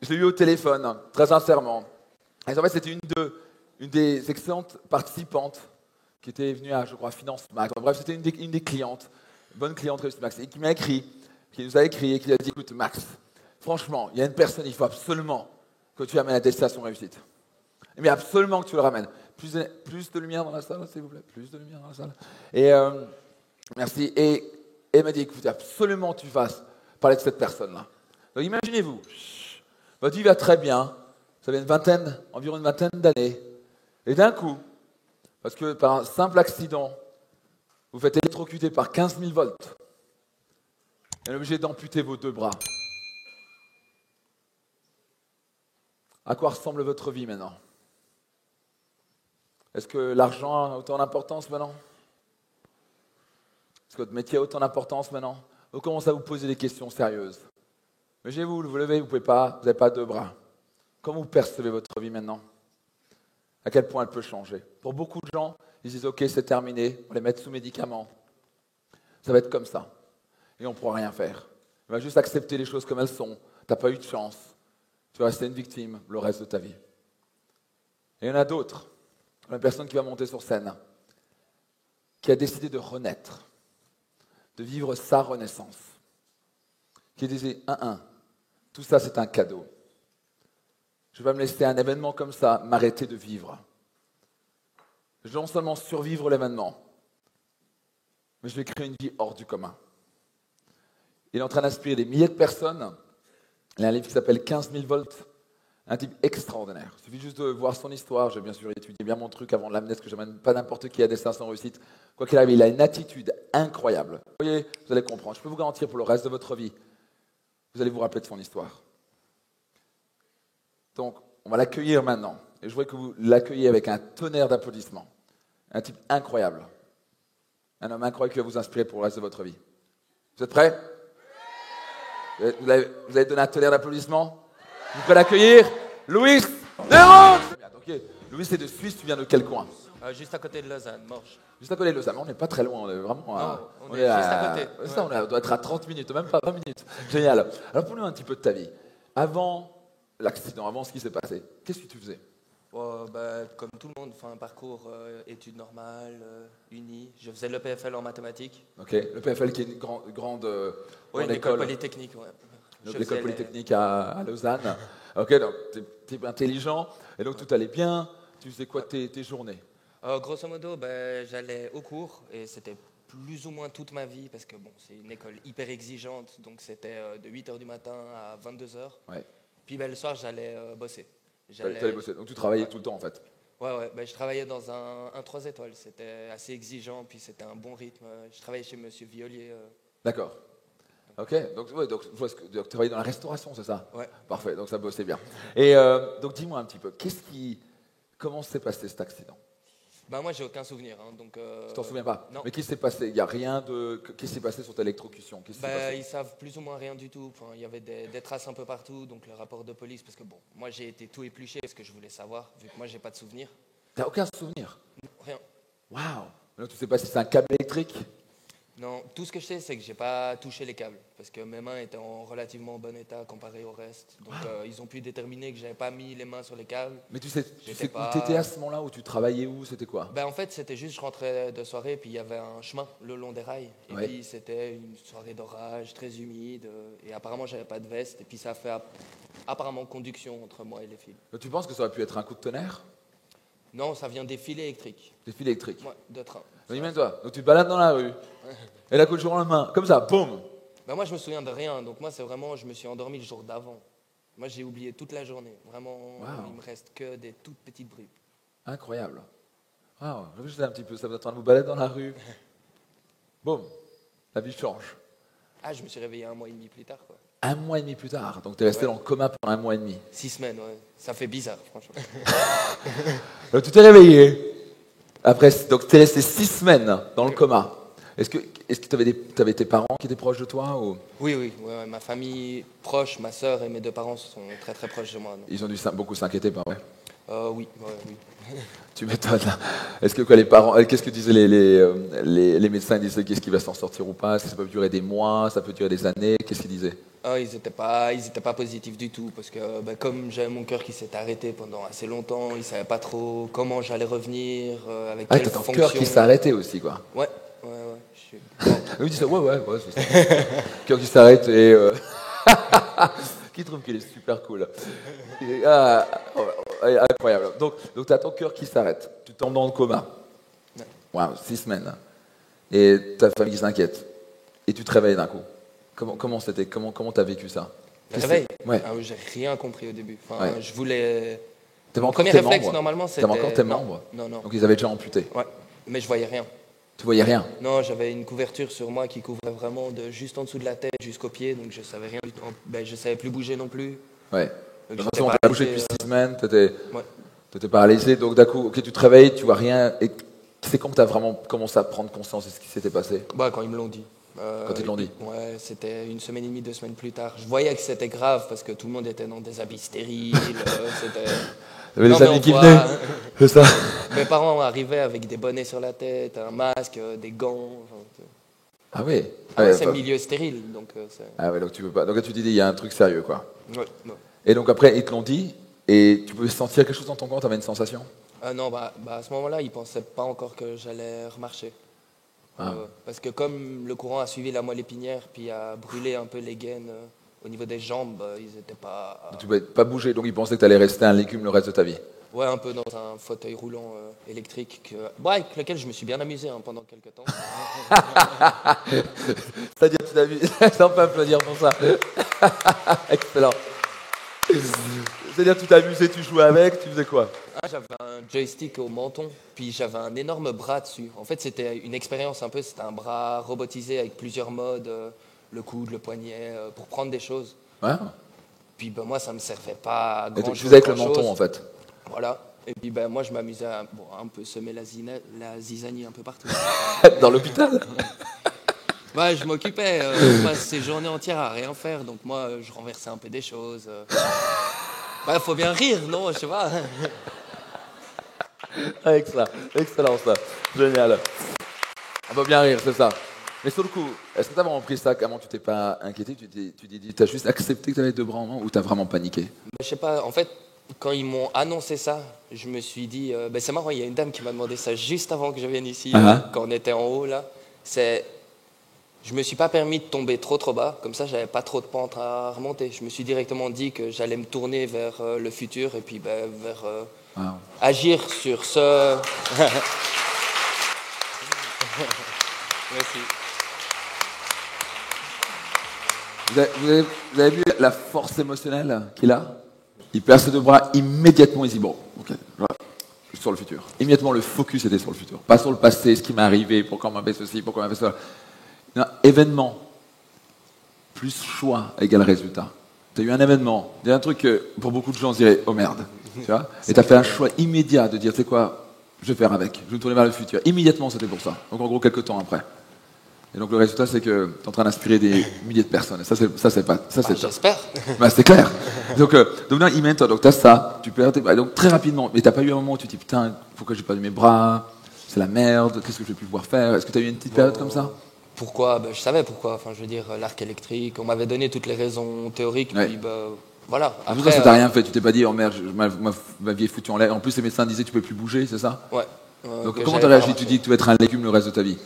je l'ai eu au téléphone, très sincèrement. Et en fait, c'était une des excellentes participantes qui était venue à, je crois, Finance Max. Bref, c'était une des clientes, une bonne cliente Réussite Max, et qui m'a écrit, qui nous a écrit et qui a dit, écoute, Max, franchement, il y a une personne, il faut absolument que tu amènes à destination réussite. Mais absolument que tu le ramènes. Plus de lumière dans la salle, s'il vous plaît. Plus de lumière dans la salle. Et merci. Et elle m'a dit, écoute, absolument tu fasses parler de cette personne-là. Donc imaginez-vous, votre vie va très bien, vous avez environ une vingtaine d'années, et d'un coup, parce que par un simple accident, vous faites électrocuter par 15 000 volts, et on est obligé d'amputer vos 2 bras. À quoi ressemble votre vie maintenant? Est-ce que l'argent a autant d'importance maintenant? Est-ce que votre métier a autant d'importance maintenant? On commence à vous poser des questions sérieuses. Imaginez-vous, vous levez, vous n'avez pas 2 bras. Comment vous percevez votre vie maintenant? À quel point elle peut changer? Pour beaucoup de gens, ils disent « Ok, c'est terminé, on va les mettre sous médicaments. Ça va être comme ça. Et on ne pourra rien faire. On va juste accepter les choses comme elles sont. Tu n'as pas eu de chance. Tu vas rester une victime le reste de ta vie. » Et il y en a d'autres. Une personne qui va monter sur scène, qui a décidé de renaître, de vivre sa renaissance, qui disait tout ça c'est un cadeau. Je vais me laisser un événement comme ça m'arrêter de vivre. Je vais non seulement survivre l'événement, mais je vais créer une vie hors du commun. Il est en train d'inspirer des milliers de personnes. Il y a un livre qui s'appelle 15 000 volts. Un type extraordinaire. Il suffit juste de voir son histoire. J'ai bien sûr étudié bien mon truc avant de l'amener, parce que je n'amène pas n'importe qui à destination réussite. Quoi qu'il arrive, il a une attitude incroyable. Vous voyez, vous allez comprendre. Je peux vous garantir pour le reste de votre vie, vous allez vous rappeler de son histoire. Donc, on va l'accueillir maintenant. Et je voudrais que vous l'accueilliez avec un tonnerre d'applaudissements. Un type incroyable. Un homme incroyable qui va vous inspirer pour le reste de votre vie. Vous êtes prêts? Vous allez donner un tonnerre d'applaudissements? Vous pouvez l'accueillir? Louis Néron! Ok, Louis, c'est de Suisse, tu viens de quel coin? Juste à côté de Lausanne, Morges. Juste à côté de Lausanne, on n'est pas très loin, on est vraiment on est juste à côté. Ça, on doit être à 30 minutes, même pas 20 minutes. Génial. Alors, parle-nous un petit peu de ta vie. Avant l'accident, avant ce qui s'est passé, qu'est-ce que tu faisais? Comme tout le monde, un parcours études normales, uni. Je faisais le PFL en mathématiques. Ok, le PFL qui est une grande une école polytechnique, ouais. L'école polytechnique à Lausanne. Ok, donc tu es intelligent, et donc tout allait bien. Tu faisais quoi tes journées? Grosso modo, j'allais au cours, et c'était plus ou moins toute ma vie, parce que c'est une école hyper exigeante, donc c'était de 8h du matin à 22h. Ouais. Puis le soir, j'allais bosser. T'allais bosser, donc tu travaillais tout le temps en fait? Ouais, je travaillais dans un 3 étoiles, c'était assez exigeant, puis c'était un bon rythme. Je travaillais chez Monsieur Violier. D'accord. Ok, donc tu travaillais dans la restauration, c'est ça? Ouais. Parfait, donc ça bossait bien. Et donc dis-moi un petit peu, comment s'est passé cet accident? Moi, j'ai aucun souvenir. Donc, tu t'en souviens pas? Non. Mais qu'est-ce qui s'est passé? Il n'y a rien de... Qu'est-ce qui s'est passé sur ta électrocution? Ils savent plus ou moins rien du tout. Il y avait des traces un peu partout, donc le rapport de police, parce que moi j'ai été tout épluché parce que je voulais savoir, vu que moi j'ai pas de souvenir. T'as aucun souvenir? Rien. Waouh! Donc tu sais pas si c'est un câble électrique? Non, tout ce que je sais, c'est que j'ai pas touché les câbles, parce que mes mains étaient en relativement bon état comparé au reste. Donc ils ont pu déterminer que j'avais pas mis les mains sur les câbles. Mais tu sais où t'étais à ce moment-là, où tu travaillais où? C'était quoi? En fait, c'était juste, je rentrais de soirée, puis il y avait un chemin le long des rails. Et puis c'était une soirée d'orage, très humide, et apparemment j'avais pas de veste, et puis ça a fait apparemment conduction entre moi et les fils. Tu penses que ça aurait pu être un coup de tonnerre? Non, ça vient des fils électriques. Des fils électriques? Ouais, de train. Donc imagine-toi, donc tu te balades dans la rue, et là, coup de jour en lendemain, comme ça, boum! Moi, je me souviens de rien, donc moi, c'est vraiment, je me suis endormi le jour d'avant. Moi, j'ai oublié toute la journée. Vraiment, il me reste que des toutes petites bribes. Incroyable. Waouh, réfléchissez un petit peu, ça vous est en train de vous balader dans la rue. Boum, la vie change. Je me suis réveillé 1 mois et demi plus tard, quoi. 1 mois et demi plus tard, donc tu es resté dans le coma pendant 1 mois et demi. 6 semaines, ouais. Ça fait bizarre, franchement. Donc tu t'es réveillé. Après, donc tu es resté 6 semaines dans le coma. Est-ce que tu avais tes parents qui étaient proches de toi ou... Oui, ma famille proche, ma sœur et mes 2 parents sont très très proches de moi. Donc. Ils ont dû beaucoup s'inquiéter, pas vrai? Oui, ouais, oui. Tu m'étonnes. Est-ce que quoi, les parents, qu'est-ce que disaient les médecins? Ils disaient qu'est-ce qui va s'en sortir ou pas? Est-ce que ça peut durer des mois, ça peut durer des années? Qu'est-ce qu'ils disaient? Ah, ils étaient pas positifs du tout parce que comme j'avais mon cœur qui s'était arrêté pendant assez longtemps, ils savaient pas trop comment j'allais revenir, avec Ah, quelle t'as ton fonction. cœur qui s'est arrêté aussi, quoi. Ouais, ouais, ouais. Bon. Oui, ils disaient, ouais, c'est ça. Cœur qui s'arrête et... qui trouve qu'il est super cool. Incroyable. Donc tu as ton cœur qui s'arrête. Tu tombes dans le coma. Ouais. Wow, 6 semaines. Et ta famille s'inquiète. Et tu te réveilles d'un coup. Comment c'était? Comment t'as vécu ça? Le réveil. Ouais. Ah, j'ai rien compris au début. Enfin, Ouais. je voulais. T'avais Mon encore premier tes réflexe, membres. normalement, c'était. T'avais encore tes Non, membres. non, non. Donc ils avaient déjà amputé. Ouais. Mais je voyais rien. Tu voyais rien. Non, j'avais une couverture sur moi qui couvrait vraiment juste en dessous de la tête jusqu'aux pieds, donc je savais rien du tout. Je savais plus bouger non plus. Ouais. Donc De toute j'étais façon, t'as bougé paralysé, depuis 6 semaines. T'étais Ouais. paralysé. Donc d'un coup, ok, tu te réveilles, tu vois rien. Et c'est quand que t'as vraiment commencé à prendre conscience de ce qui s'était passé? Quand ils me l'ont dit. Quand ils te l'ont dit? Ouais, c'était 1 semaine et demie, 2 semaines plus tard. Je voyais que c'était grave parce que tout le monde était dans des habits stériles. C'était. Il y avait Non, des mais amis on qui voit- venaient. C'est ça. Mes parents arrivaient avec des bonnets sur la tête, un masque, des gants. Ah oui. C'est un milieu stérile, donc c'est. Ah ouais, donc tu peux pas. Donc là, tu dis, il y a un truc sérieux, quoi. Ouais, non. Et donc après, ils te l'ont dit, et tu pouvais sentir quelque chose dans ton corps, tu avais une sensation? Ah non, à ce moment-là, ils pensaient pas encore que j'allais remarcher. Ah. Parce que comme le courant a suivi la moelle épinière, puis a brûlé un peu les gaines au niveau des jambes, ils n'étaient pas. Donc tu pouvais pas bouger, donc ils pensaient que tu allais rester un légume le reste de ta vie. Ouais, un peu dans un fauteuil roulant électrique, avec lequel je me suis bien amusé pendant quelques temps. C'est-à-dire, tu t'as vu, on peut applaudir pour ça. Excellent. C'est-à-dire, tu t'amusais, tu jouais avec, tu faisais quoi? J'avais un joystick au menton, puis j'avais un énorme bras dessus. En fait, c'était une expérience un peu, c'était un bras robotisé avec plusieurs modes, le coude, le poignet, pour prendre des choses. Ouais. Puis moi, ça me servait pas à Et tu grand-chose. faisais avec le menton, en fait. Voilà. Et puis moi, je m'amusais à un peu semer la zizanie un peu partout. Dans l'hôpital? Je m'occupais, je passe ces journées entières à rien faire, donc moi, je renversais un peu des choses. Faut bien rire, non? Je sais pas. Excellent ça. Génial. On va bien rire, c'est ça. Mais sur le coup, est-ce que tu as vraiment pris ça? Comment tu t'es pas inquiété? Tu as juste accepté que tu avais 2 bras en main ou tu as vraiment paniqué? Je sais pas, en fait, quand ils m'ont annoncé ça, je me suis dit, c'est marrant, il y a une dame qui m'a demandé ça juste avant que je vienne ici, quand on était en haut là. Je me suis pas permis de tomber trop bas, comme ça j'avais pas trop de pente à remonter. Je me suis directement dit que j'allais me tourner vers le futur et puis vers agir sur ce. Merci. Vous avez vu la force émotionnelle qu'il a? Il perd ses 2 bras, immédiatement il dit bon, ok, voilà, sur le futur. Immédiatement le focus était sur le futur, pas sur le passé, ce qui m'est arrivé, pourquoi on m'a fait ceci, pourquoi on m'a fait ça. Non, événement plus choix égale résultat. Tu as eu un événement, il y a un truc que pour beaucoup de gens on dirait oh merde, tu vois, et tu as fait un choix immédiat de dire tu sais quoi, je vais faire avec, je vais me tourner vers le futur. Immédiatement c'était pour ça, donc en gros quelques temps après. Et donc le résultat, c'est que tu es en train d'inspirer des milliers de personnes. Et ça, c'est pas. Ça, c'est j'espère. C'est clair. Donc là, il mentor. Donc tu as ça, tu perds tes bras. Donc très rapidement. Mais tu n'as pas eu un moment où tu te dis putain, pourquoi j'ai pas eu mes bras? C'est la merde. Qu'est-ce que je vais plus pouvoir faire? Est-ce que tu as eu une petite période comme ça? Pourquoi? Je savais pourquoi. Enfin, je veux dire, l'arc électrique. On m'avait donné toutes les raisons théoriques. Ouais. Puis voilà. Après, ça t'a rien fait. Tu t'es pas dit oh merde, ma vie est foutue en l'air. En plus, les médecins disaient que tu peux plus bouger, c'est ça? Ouais. Donc comment tu as réagi? Tu dis que tu vas être un légume le reste de ta vie?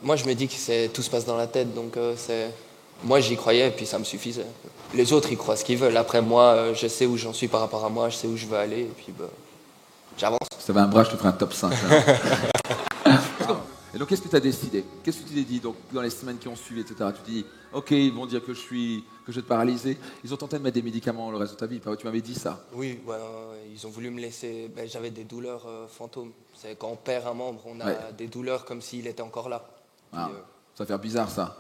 Moi, je me dis que tout se passe dans la tête, donc moi, j'y croyais, et puis ça me suffisait. Les autres, ils croient ce qu'ils veulent. Après, moi, je sais où j'en suis par rapport à moi, je sais où je veux aller, et puis j'avance. Si tu avais un bras, je te ferais un top 5. Et donc, qu'est-ce que tu as décidé? Qu'est-ce que tu t'es dit donc, dans les semaines qui ont suivi, etc. Tu dis, ok, ils vont dire que je vais te paralyser. Ils ont tenté de mettre des médicaments le reste de ta vie. Tu m'avais dit ça. Oui, ils ont voulu me laisser. J'avais des douleurs fantômes. C'est quand on perd un membre, on a des douleurs comme s'il était encore là. Ah, ça va faire bizarre, ça.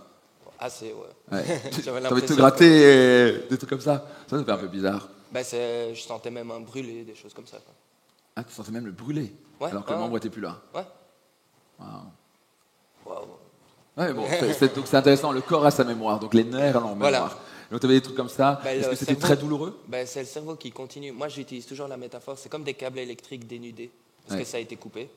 Assez, ouais. J'avais l'impression de te gratter, des trucs comme ça. Ça fait un peu bizarre. Je sentais même un brûlé, des choses comme ça. Quoi. Ah, tu sentais même le brûler, alors que le membre n'était plus là. Ouais. Wow. Ouais, bon, donc c'est intéressant. Le corps a sa mémoire, donc les nerfs ont mémoire. Voilà. Donc tu avais des trucs comme ça. Ben, Est-ce le que c'était cerveau- très douloureux? Ben, c'est le cerveau qui continue. Moi, j'utilise toujours la métaphore. C'est comme des câbles électriques dénudés, parce Ouais. que ça a été coupé.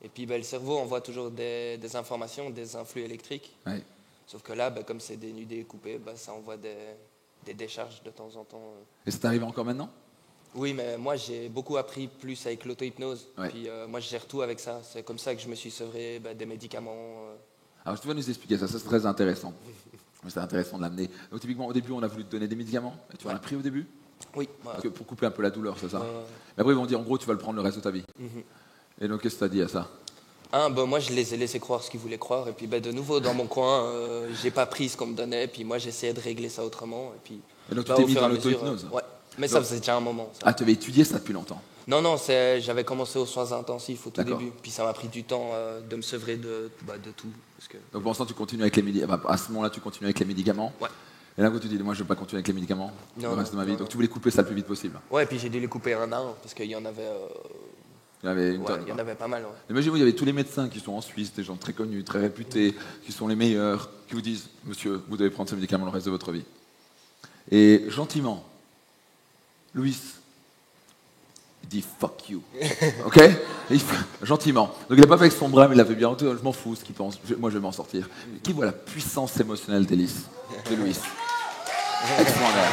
Et puis, ben, le cerveau envoie toujours des informations, des influx électriques. Ouais. Sauf que là, ben, comme c'est dénudé et coupé, ben, ça envoie des décharges de temps en temps. Et ça t'arrive encore maintenant? Oui, mais moi, j'ai beaucoup appris plus avec l'auto-hypnose. Ouais. Puis, moi, je gère tout avec ça. C'est comme ça que je me suis sevré ben, des médicaments. Alors tu vas nous expliquer ça, c'est très intéressant. C'est intéressant de l'amener. Donc typiquement au début on a voulu te donner des médicaments, et tu en as pris au début? Oui. Parce que pour couper un peu la douleur, c'est ça? Ouais. Mais après ils vont dire en gros tu vas le prendre le reste de ta vie. Mhm. Et donc qu'est-ce que tu as dit à ça? Ben, moi, je les ai laissés croire ce qu'ils voulaient croire. Et puis, ben, de nouveau, dans mon coin, j'ai pas pris ce qu'on me donnait. Puis, moi, j'essayais de régler ça autrement. Et puis, Et donc tu ben, t'es au mis fur et dans à mesure, l'auto-hypnose? ouais. Mais ça faisait déjà un moment. Ça. Ah tu avais étudié ça depuis longtemps? Non, j'avais commencé aux soins intensifs au tout D'accord. début. Puis, ça m'a pris du temps de me sevrer de tout. Parce que... Donc pour l'instant tu continues avec les médicaments, à ce moment-là tu continues avec les médicaments? Ouais. Et là quand tu dis moi je ne veux pas continuer avec les médicaments Non, le reste de ma vie, non, donc non. tu voulais couper ça le plus vite possible? Ouais, et puis j'ai dû les couper un à un. Parce qu'il y en avait, Il y en avait une ouais, tonne. il y en quoi. avait pas mal. Ouais. Imaginez-vous, il y avait tous les médecins qui sont en Suisse, des gens très connus, très réputés, qui sont les meilleurs, qui vous disent « Monsieur, vous devez prendre ces médicaments le reste de votre vie ». Et gentiment, Louis dit « fuck you ». Ok? Gentiment. Donc il n'a pas fait avec son bras, mais il l'a fait bien. Je m'en fous ce qu'il pense. Moi, je vais m'en sortir. Qui voit la puissance émotionnelle d'Hélice, de Louis? Extraordinaire.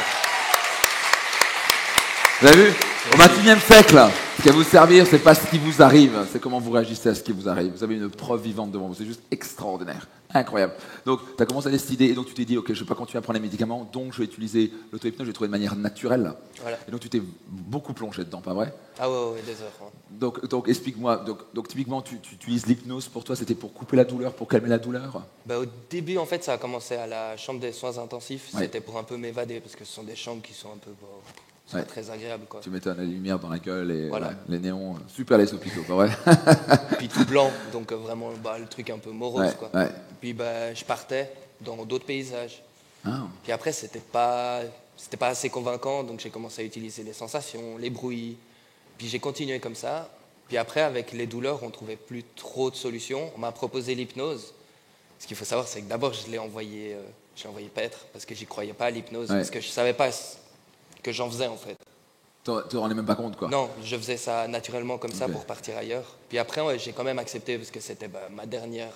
Vous avez vu? Au XXIe siècle, ce qui va vous servir, c'est pas ce qui vous arrive, c'est comment vous réagissez à ce qui vous arrive. Vous avez une preuve vivante devant vous, c'est juste extraordinaire, incroyable. Donc, tu as commencé à décider, et donc tu t'es dit, ok, je ne vais pas continuer à prendre les médicaments, donc je vais utiliser l'auto-hypnose, je vais trouver de manière naturelle. Voilà. Et donc tu t'es beaucoup plongé dedans, pas vrai? Ah ouais, des heures. Ouais. Donc explique-moi, donc typiquement, tu utilises l'hypnose pour toi, c'était pour couper la douleur, pour calmer la douleur? Bah, au début, en fait, ça a commencé à la chambre des soins intensifs. Ouais. C'était pour un peu m'évader, parce que ce sont des chambres qui sont un peu sont Ouais. pas très agréables. Quoi. Tu m'étonnes, les lumières dans la gueule et Voilà. ouais, les néons, super les hôpitaux, pas vrai? Puis tout blanc, donc vraiment le truc un peu morose. Ouais, Quoi. ouais. Puis bah, je partais dans d'autres paysages. Ah. Puis après, c'était pas assez convaincant, donc j'ai commencé à utiliser les sensations, les bruits. Puis j'ai continué comme ça. Puis après, avec les douleurs, on trouvait plus trop de solutions. On m'a proposé l'hypnose. Ce qu'il faut savoir, c'est que d'abord, je l'ai envoyé paître, parce que j'y croyais pas à l'hypnose, Ouais. parce que je savais pas que j'en faisais en fait. Tu te rendais même pas compte, quoi? Non, je faisais ça naturellement comme ça Ok. pour partir ailleurs. Puis après, ouais, j'ai quand même accepté, parce que c'était ma dernière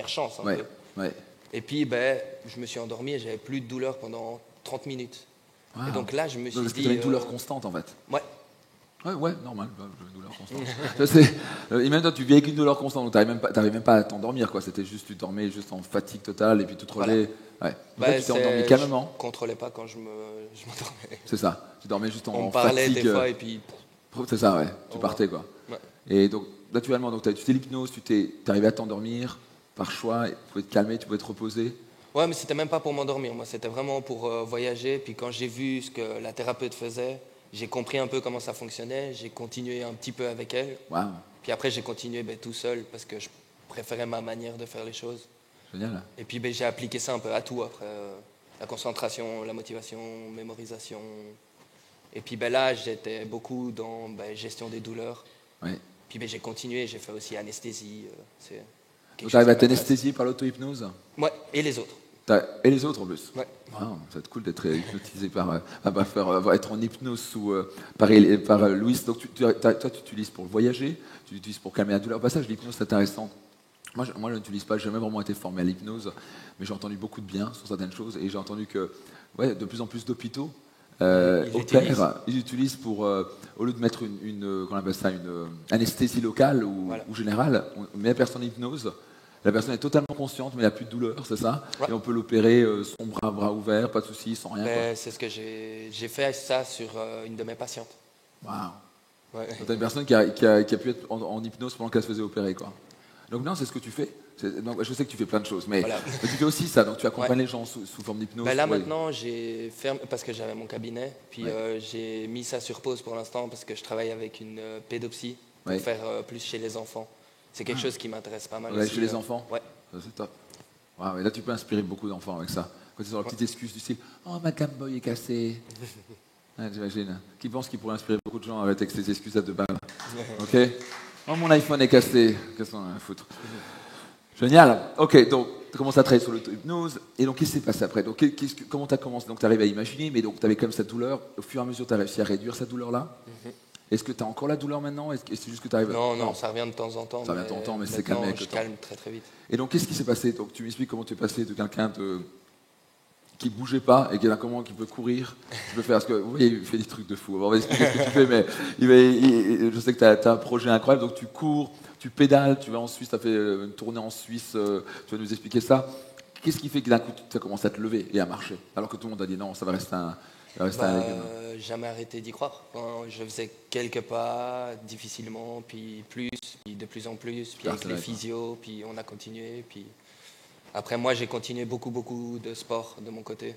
chance. Un Ouais, peu. ouais. Et puis, ben, je me suis endormi et j'avais plus de douleur pendant 30 minutes. Wow. Et donc là, je me suis Parce que dit... tu avais une douleur constante, en fait. Ouais, Ouais, normal, une douleur constante. Ça, c'est- et même toi, tu vis avec une douleur constante, donc t'arrives même pas à t'endormir, quoi. C'était juste, tu dormais juste en fatigue totale, et puis tu te Voilà. relevais. Ouais. Donc bah, là, tu t'es endormi je calmement, contrôlais pas quand je m'endormais. c'est ça. Tu dormais juste On en me parlait fatigue. des fois et puis... C'est ça, ouais. Tu Oh, partais, quoi. Ouais. Et donc, naturellement, donc, tu fais l'hypnose, tu t'es arrivé à t'endormir par choix, tu pouvais te calmer, tu pouvais te reposer. Ouais, mais c'était même pas pour m'endormir. Moi, c'était vraiment pour voyager. Puis quand j'ai vu ce que la thérapeute faisait, j'ai compris un peu comment ça fonctionnait. J'ai continué un petit peu avec elle. Waouh, Puis après, j'ai continué tout seul parce que je préférais ma manière de faire les choses. génial. Et puis j'ai appliqué ça un peu à tout après. La concentration, la motivation, mémorisation. Et puis là, j'étais beaucoup dans gestion des douleurs. Ouais. Puis j'ai continué, j'ai fait aussi anesthésie. C'est quelque Donc, chose tu arrives à qui m'intéresse. t'anesthésier par l'auto-hypnose? Ouais, et les autres. Et les autres en plus? Ouais. Wow, ça va être cool d'être hypnotisé être en hypnose par Louis. Donc toi, tu utilises pour voyager, tu l'utilises pour calmer la douleur. Au passage, l'hypnose, c'est intéressant. Moi, je ne l'utilise pas, je n'ai jamais vraiment été formé à l'hypnose, mais j'ai entendu beaucoup de bien sur certaines choses, et j'ai entendu que de plus en plus d'hôpitaux ils utilisent pour, au lieu de mettre qu'on appelle ça, une anesthésie locale ou générale, on met la personne en hypnose. La personne est totalement consciente, mais elle n'a plus de douleur, c'est ça? Ouais. Et on peut l'opérer son bras ouvert, pas de souci, sans rien. Quoi. C'est ce que j'ai fait ça sur une de mes patientes. Waouh! Ouais. Donc, t'as une personne qui a pu être en hypnose pendant qu'elle se faisait opérer, quoi. Donc non, c'est ce que tu fais. Donc, je sais que tu fais plein de choses, mais, Voilà. mais tu fais aussi ça. Donc tu accompagnes les gens sous forme d'hypnose. Là ouais. maintenant, j'ai fermé parce que j'avais mon cabinet, puis j'ai mis ça sur pause pour l'instant parce que je travaille avec une pédopsie pour Ouais. faire plus chez les enfants. C'est quelque chose qui m'intéresse pas mal. Ouais, aussi, chez les enfants. Ouais. Ça, c'est top. Wow, et là, tu peux inspirer beaucoup d'enfants avec ça. Quand ils ont leur petite excuse du style « Oh, ma Game Boy est cassée ». J'imagine. Qui pense qu'il pourrait inspirer beaucoup de gens avec ces excuses à 2 balles. Ok. Oh, mon iPhone est cassé. Qu'est-ce qu'on a à foutre? Génial. Ok, donc tu as commencé à travailler sur l'auto-hypnose, et donc qu'est-ce qui s'est passé après? Donc, comment tu as commencé? Donc tu arrives à imaginer, mais donc tu avais quand même cette douleur. Au fur et à mesure, tu as réussi à réduire cette douleur-là. Est-ce que tu as encore la douleur maintenant? Est-ce que c'est juste que tu arrives Non, ça revient de temps en temps. Ça revient de temps en temps, mais c'est maintenant, calmé avec je le temps. calme très très vite. Et donc, qu'est-ce qui s'est passé? Donc, tu m'expliques comment tu es passé de quelqu'un qui bougeait pas et qui peut courir, qui peut faire, parce que vous voyez, il fait des trucs de fou. On va expliquer ce que tu fais, mais je sais que tu as un projet incroyable. Donc, tu cours, tu pédales, tu vas en Suisse, tu as fait une tournée en Suisse, tu vas nous expliquer ça. Qu'est-ce qui fait que d'un coup, tu as commencé à te lever et à marcher, alors que tout le monde a dit non, ça va rester un légume? Jamais arrêté d'y croire. Enfin, je faisais quelques pas, difficilement, puis de plus en plus, puis avec les physios, puis on a continué. Puis après, moi, j'ai continué beaucoup de sport de mon côté.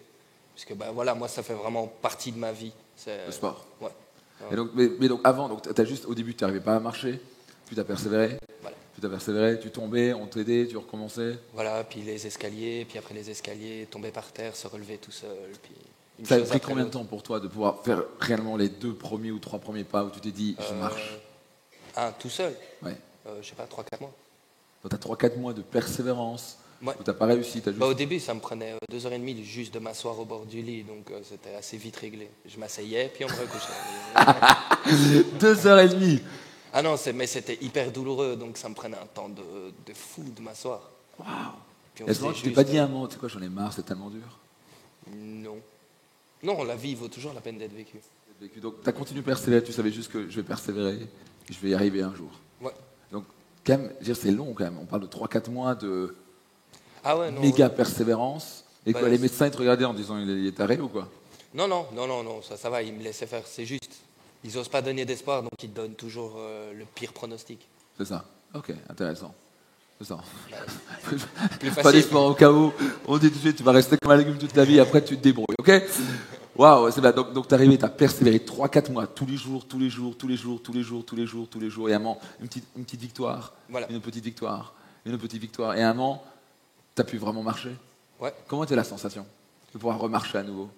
Parce que voilà, moi, ça fait vraiment partie de ma vie. Le sport. Ouais. Et donc, mais donc avant, donc, au début, tu n'arrivais pas à marcher, puis tu as persévéré. Voilà. Tu as persévéré, tu tombais, on t'aidait, tu recommençais. Voilà, puis les escaliers, puis après les escaliers, tomber par terre, se relever tout seul. Puis ça a pris combien de temps pour toi de pouvoir faire réellement les 2 premiers ou 3 premiers pas où tu t'es dit, je marche? Tout seul? Ouais. Je sais pas, 3-4 mois. Donc tu as 3-4 mois de persévérance, ouais. où tu n'as pas réussi. Juste... au début, ça me prenait 2h30 juste de m'asseoir au bord du lit, donc c'était assez vite réglé. Je m'asseyais, puis on me recouchait. 2h30. Ah non, mais c'était hyper douloureux, donc ça me prenait un temps de fou de m'asseoir. Waouh! Est-ce que tu t'es pas dit un moment, tu sais quoi, j'en ai marre, c'est tellement dur? Non. Non, la vie vaut toujours la peine d'être vécue. Donc tu as continué à persévérer, tu savais juste que je vais persévérer, je vais y arriver un jour. Ouais. Donc quand même, c'est long quand même, on parle de 3-4 mois de non, persévérance, et quoi, les médecins ils te regardaient en disant il est taré ou quoi? Non, ça va, ils me laissaient faire, c'est juste. Ils n'osent pas donner d'espoir, donc ils te donnent toujours le pire pronostic. C'est ça. Ok, intéressant. C'est ça. Plus pas d'espoir au cas où. On dit tout de suite, tu vas rester comme un légume toute ta vie, après tu te débrouilles, ok? Waouh, c'est bien. Donc tu es arrivé, tu as persévéré 3-4 mois, tous les jours, et à un moment, une petite victoire, voilà. une petite victoire, et à un moment, tu as pu vraiment marcher. Ouais. Comment était la sensation de pouvoir remarcher à nouveau?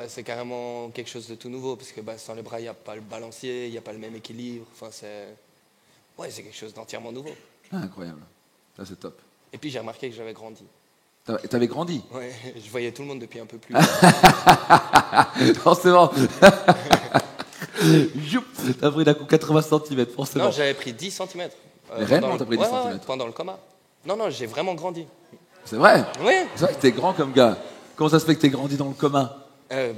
C'est carrément quelque chose de tout nouveau, parce que sans les bras, il n'y a pas le balancier, il n'y a pas le même équilibre. Enfin, c'est quelque chose d'entièrement nouveau. Ah, incroyable. Ça, c'est top. Et puis, j'ai remarqué que j'avais grandi. T'avais grandi? Ouais, je voyais tout le monde depuis un peu plus. Forcément. T'as pris d'un coup 80 cm, forcément. Non, j'avais pris 10 cm. Mais réellement, t'as pris 10 cm? Ouais, pendant le coma. Non, j'ai vraiment grandi. C'est vrai? Oui. C'est vrai que t'es grand comme gars. Comment ça se fait que t'es grandi dans le commun? Je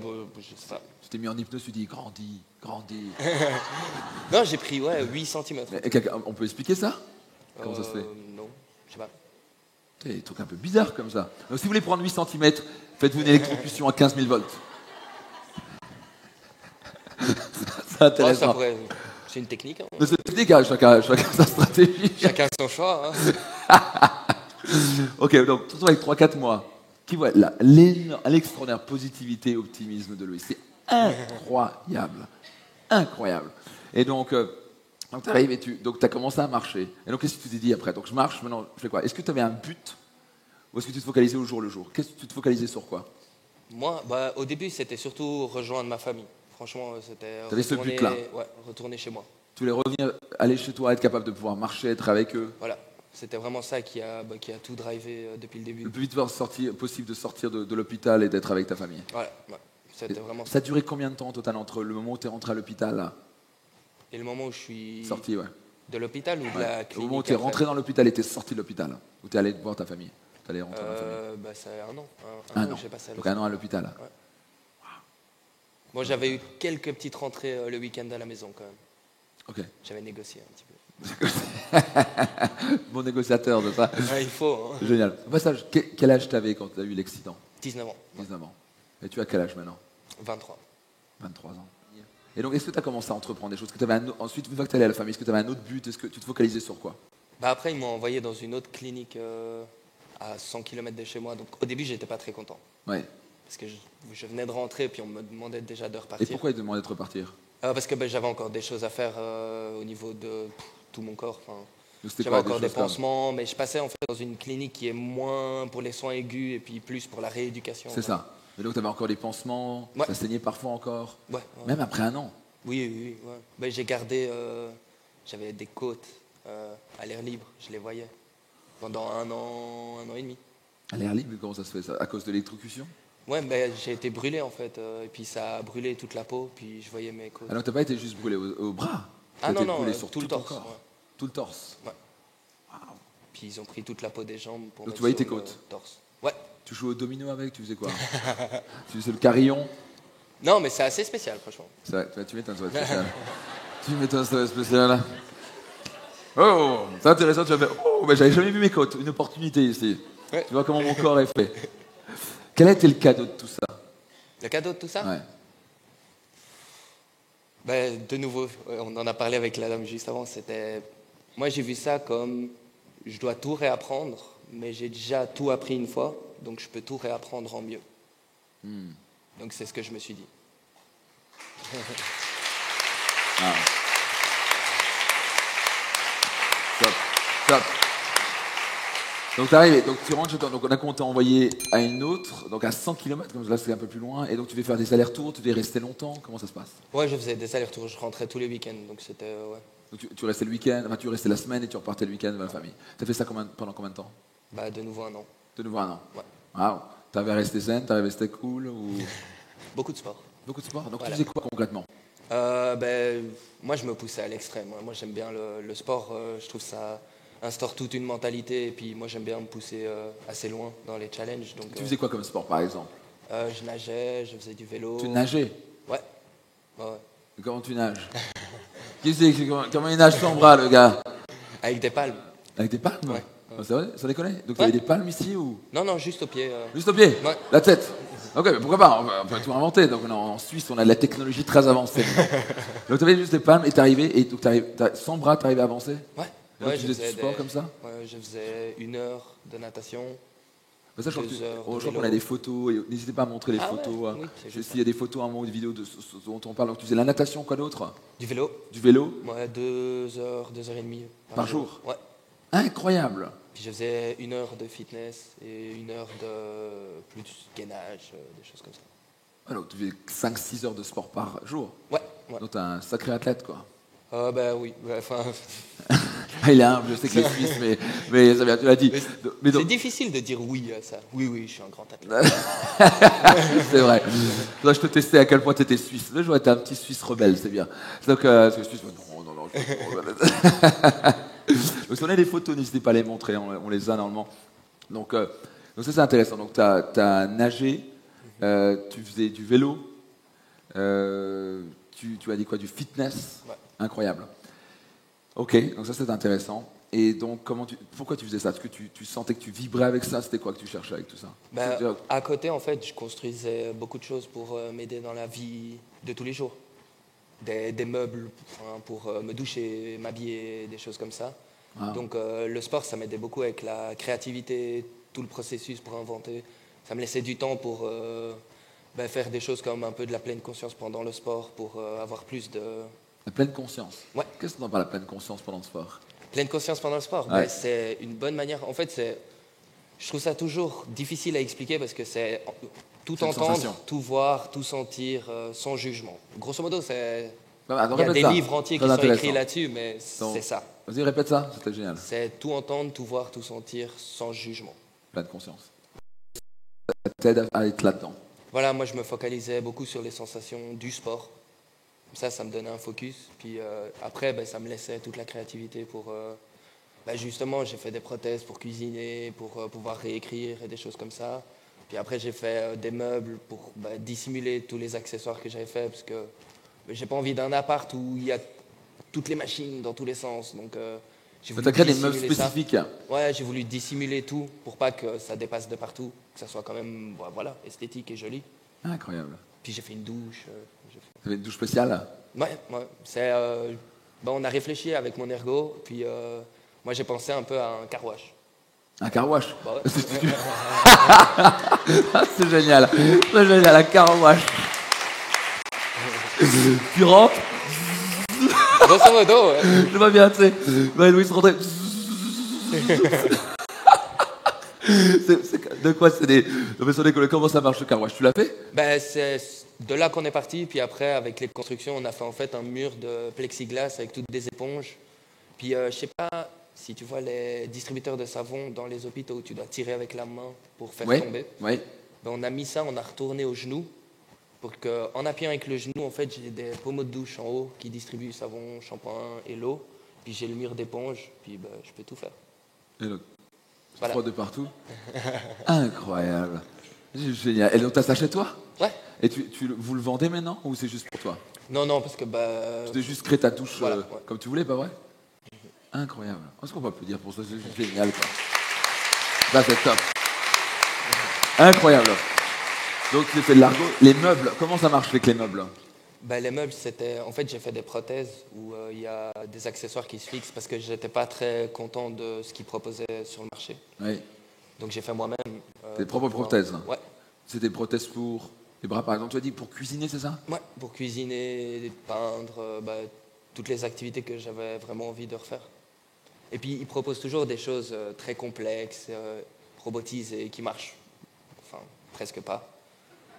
sais pas. Tu t'es mis en hypnose, tu dis grandis. Non, j'ai pris 8 cm. On peut expliquer ça? Comment ça se fait? Non, je sais pas. C'est des trucs un peu bizarres comme ça. Donc si vous voulez prendre 8 cm, faites-vous une électrocution à 15 000 volts. C'est intéressant. C'est une technique. Hein. C'est une technique, hein. Chacun sa stratégie. Chacun son choix. Hein. Ok, donc surtout avec 3-4 mois, qui voit l'extraordinaire positivité et optimisme de Louis. C'est incroyable. Incroyable. Et donc tu arrives et tu as commencé à marcher. Et donc qu'est-ce que tu t'es dit après? Donc je marche, maintenant je fais quoi? Est-ce que tu avais un but? Ou est-ce que tu te focalisais au jour le jour? Qu'est-ce que tu te focalisais sur quoi? Moi, au début, c'était surtout rejoindre ma famille. Franchement, c'était ce but-là? Ouais, retourner chez moi. Tu voulais revenir, aller chez toi, être capable de pouvoir marcher, être avec eux? Voilà. C'était vraiment ça qui a tout drivé depuis le début. Le plus vite possible de sortir de l'hôpital et d'être avec ta famille. Voilà, ouais. C'était vraiment ça a duré combien de temps en total entre le moment où tu es rentré à l'hôpital là, et le moment où je suis sorti, ouais. De l'hôpital ou de la clinique? Au moment où tu es rentré dans l'hôpital et tu es sorti de l'hôpital, où tu es allé voir ta famille. Tu allé rentrer dans la famille. C'est un an. Un an. J'ai passé donc un an à l'hôpital. Ouais. Moi, j'avais eu quelques petites rentrées le week-end à la maison quand même. Ok. J'avais négocié un petit peu. Bon négociateur de ça. Ouais, il faut. Hein. Génial. Au passage, quel âge tu avais quand tu as eu l'accident? 19 ans. 19 ans. Et tu as quel âge maintenant? 23. 23 ans. Et donc, est-ce que tu as commencé à entreprendre des choses? Ensuite, une fois que tu allais à la famille, est-ce que tu avais un autre but? Est-ce que tu te focalisais sur quoi? Après, ils m'ont envoyé dans une autre clinique à 100 km de chez moi. Donc, au début, j'étais pas très content. Ouais. Parce que je venais de rentrer, puis on me demandait déjà de repartir. Et pourquoi ils te demandaient de repartir? Parce que j'avais encore des choses à faire au niveau de tout mon corps. J'avais quoi, encore des pansements, mais je passais en fait dans une clinique qui est moins pour les soins aigus et puis plus pour la rééducation. C'est ça. Et donc tu avais encore des pansements, ouais. Ça saignait parfois encore. Ouais. Même après un an. Oui. Ouais. J'ai gardé, j'avais des côtes à l'air libre, je les voyais pendant un an et demi. À l'air libre, comment ça se fait ça? À cause de l'électrocution? Ouais, ben, j'ai été brûlé en fait, et puis ça a brûlé toute la peau, puis je voyais mes côtes. Ah non, t'as pas été juste brûlé au bras? Ah T'as non, été non, brûlé sur tout le ton torse. corps. Ouais. Tout le torse. Ouais. Puis ils ont pris toute la peau des jambes pour Donc mettre tu voyais sur tes le côtes? torse. Ouais. Tu jouais au domino avec? Tu faisais quoi? Tu faisais le carillon? Non, mais c'est assez spécial, franchement. C'est vrai, tu m'étonnes, ça va être spécial. Tu m'étonnes, ça va être spécial. Oh, c'est intéressant, tu vas faire. Oh, mais j'avais jamais vu mes côtes, une opportunité ici. Ouais. Tu vois comment mon corps est fait. Quel a été le cadeau de tout ça? Le cadeau de tout ça? Ouais. Ben, de nouveau, on en a parlé avec la dame juste avant, c'était... Moi, j'ai vu ça comme, je dois tout réapprendre, mais j'ai déjà tout appris une fois, donc je peux tout réapprendre en mieux. Donc c'est ce que je me suis dit. Ah. Top, top. Donc t'arrives, donc tu rentres chez toi, donc on a compté envoyer à une autre, donc à 100 km, comme là c'est un peu plus loin, et donc tu devais faire des allers-retours, tu devais rester longtemps, comment ça se passe? Ouais, je faisais des allers-retours, je rentrais tous les week-ends, donc c'était... ouais. Donc tu restais le week-end, enfin tu restais la semaine et tu repartais le week-end avec la famille. T'as fait ça pendant combien de temps? Bah, de nouveau un an. De nouveau un an. Ouais. Waouh. T'avais resté zen, t'avais resté cool ou... Beaucoup de sport. Beaucoup de sport. Donc Voilà. tu faisais quoi concrètement? Ben, moi, je me poussais à l'extrême. Moi, j'aime bien le sport. Je trouve ça instaure toute une mentalité. Et puis, moi, j'aime bien me pousser assez loin dans les challenges. Donc, Tu faisais quoi comme sport par exemple? je nageais, je faisais du vélo. Tu nageais? Ouais. Ouais. Comment tu nages? Comment il nage sans bras le gars? Avec des palmes. Avec des palmes? Ouais. Oh, c'est vrai? Ça déconne? Donc tu Ouais. avais des palmes ici ou? Non, non, juste au pied. Juste au pied? Ouais. La tête? Ok, mais pourquoi pas? On peut tout inventer. Donc en Suisse, on a de la technologie très avancée. Donc tu avais juste des palmes et t'arrivais, et donc sans bras, t'arrivais à avancer? Ouais. Et donc, Ouais, tu faisais du sport comme ça? Ouais, je faisais 1 heure de natation. Bah ça, je crois 2 heures de qu'on a vélo. des photos, et n'hésitez pas à montrer les Ah photos. ouais, oui, c'est juste S'il y a des photos, un moment, des vidéos dont on parle. Donc tu faisais la natation, quoi d'autre? Du vélo. Du vélo? Ouais, 2 heures, 2 heures et demie. Par jour? Ouais. Incroyable! Puis je faisais 1 heure de fitness et 1 heure de plus de gainage, des choses comme ça. Alors tu faisais 5-6 heures de sport par jour. Ouais, ouais. Donc t'es un sacré athlète, quoi. Ben oui, enfin, Il est humble, je sais que les Suisses, mais ça vient, tu l'as dit. Mais c'est donc, difficile de dire oui à ça. Oui, oui, je suis un grand athlète. c'est vrai. Là, je peux tester à quel point tu étais suisse. Là, je vois que t'es un petit Suisse rebelle, c'est bien. Donc, parce que Suisse, non, je suis pas rebelle. Donc, si on a des photos, n'hésitez pas à les montrer, on les a normalement. Donc ça, c'est intéressant. Donc, tu as nagé, tu faisais du vélo, tu as dit quoi? Du fitness. Ouais. Incroyable. Ok, donc ça, c'est intéressant. Et donc, pourquoi tu faisais ça? Est-ce que tu sentais que tu vibrais avec ça? C'était quoi que tu cherchais avec tout ça? Ben, à côté, en fait, je construisais beaucoup de choses pour m'aider dans la vie de tous les jours. Des meubles pour me doucher, m'habiller, des choses comme ça. Ah. Donc le sport, ça m'aidait beaucoup avec la créativité, tout le processus pour inventer. Ça me laissait du temps pour faire des choses comme un peu de la pleine conscience pendant le sport, pour avoir plus de... La pleine conscience. Ouais. Qu'est-ce qu'on entend par la pleine conscience pendant le sport? Pleine conscience pendant le sport, Ouais. c'est une bonne manière. En fait, je trouve ça toujours difficile à expliquer parce que c'est tout C'est une entendre, sensation. tout voir, tout sentir, sans jugement. Grosso modo, c'est... Donc, Il y a répète des ça. livres entiers Très qui sont intéressant. écrits là-dessus, mais Donc, c'est ça. Vas-y, répète ça, c'était génial. C'est tout entendre, tout voir, tout sentir, sans jugement. Pleine conscience. Ça t'aide à être là-dedans. Voilà, moi je me focalisais beaucoup sur les sensations du sport. Ça me donnait un focus. Puis après, ça me laissait toute la créativité pour... justement, j'ai fait des prothèses pour cuisiner, pour pouvoir réécrire et des choses comme ça. Puis après, j'ai fait des meubles pour dissimuler tous les accessoires que j'avais fait parce que j'ai pas envie d'un appart où il y a toutes les machines dans tous les sens. Donc, j'ai Tu voulu as créé des meubles dissimuler ça. spécifiques. Ouais, j'ai voulu dissimuler tout pour pas que ça dépasse de partout, que ça soit quand même esthétique et joli. Incroyable. Puis j'ai fait une douche. Tu avais une douche spéciale? Ouais. C'est, on a réfléchi avec mon ergo, puis moi j'ai pensé un peu à un car wash. Un car wash. Bah ouais. C'est génial. C'est génial, un car wash. Tu rentres, Grosso modo, ouais. je vois bien, tu sais. Louis rentrait. De quoi c'est des. Comment ça marche le car wash? Tu l'as fait? C'est de là qu'on est parti, puis après avec les constructions, on a fait en fait un mur de plexiglas avec toutes des éponges. Puis je sais pas Si tu vois les distributeurs de savon dans les hôpitaux où tu dois tirer avec la main pour faire Oui, tomber, oui. ben on a mis ça, on a retourné au genou pour qu'en appuyant avec le genou, en fait, j'ai des pommeaux de douche en haut qui distribuent savon, shampoing et l'eau. Puis j'ai le mur d'éponge, puis ben, je peux tout faire. Et donc, Voilà. froid de partout. Incroyable. Génial. Et donc, t'as ça chez toi? Ouais. Et vous le vendez maintenant ou c'est juste pour toi? Non, parce que bah, Tu t'es juste créé ta touche voilà, ouais. comme tu voulais, pas vrai? Incroyable. Est-ce qu'on peut applaudir pour ça? C'est génial, quoi. Là, c'est top. Incroyable. Donc, tu fais de l'argot. Les meubles, comment ça marche avec les meubles? bah, les meubles, c'était. En fait, j'ai fait des prothèses où il y a des accessoires qui se fixent parce que j'étais pas très content de ce qu'ils proposaient sur le marché. Oui. Donc j'ai fait moi-même. Tes propres prothèses? Ouais. C'est des prothèses pour les bras, par exemple. Tu as dit pour cuisiner, c'est ça? Ouais, pour cuisiner, peindre, bah, toutes les activités que j'avais vraiment envie de refaire. Et puis, ils proposent toujours des choses très complexes, robotisées, qui marchent. Enfin, presque pas.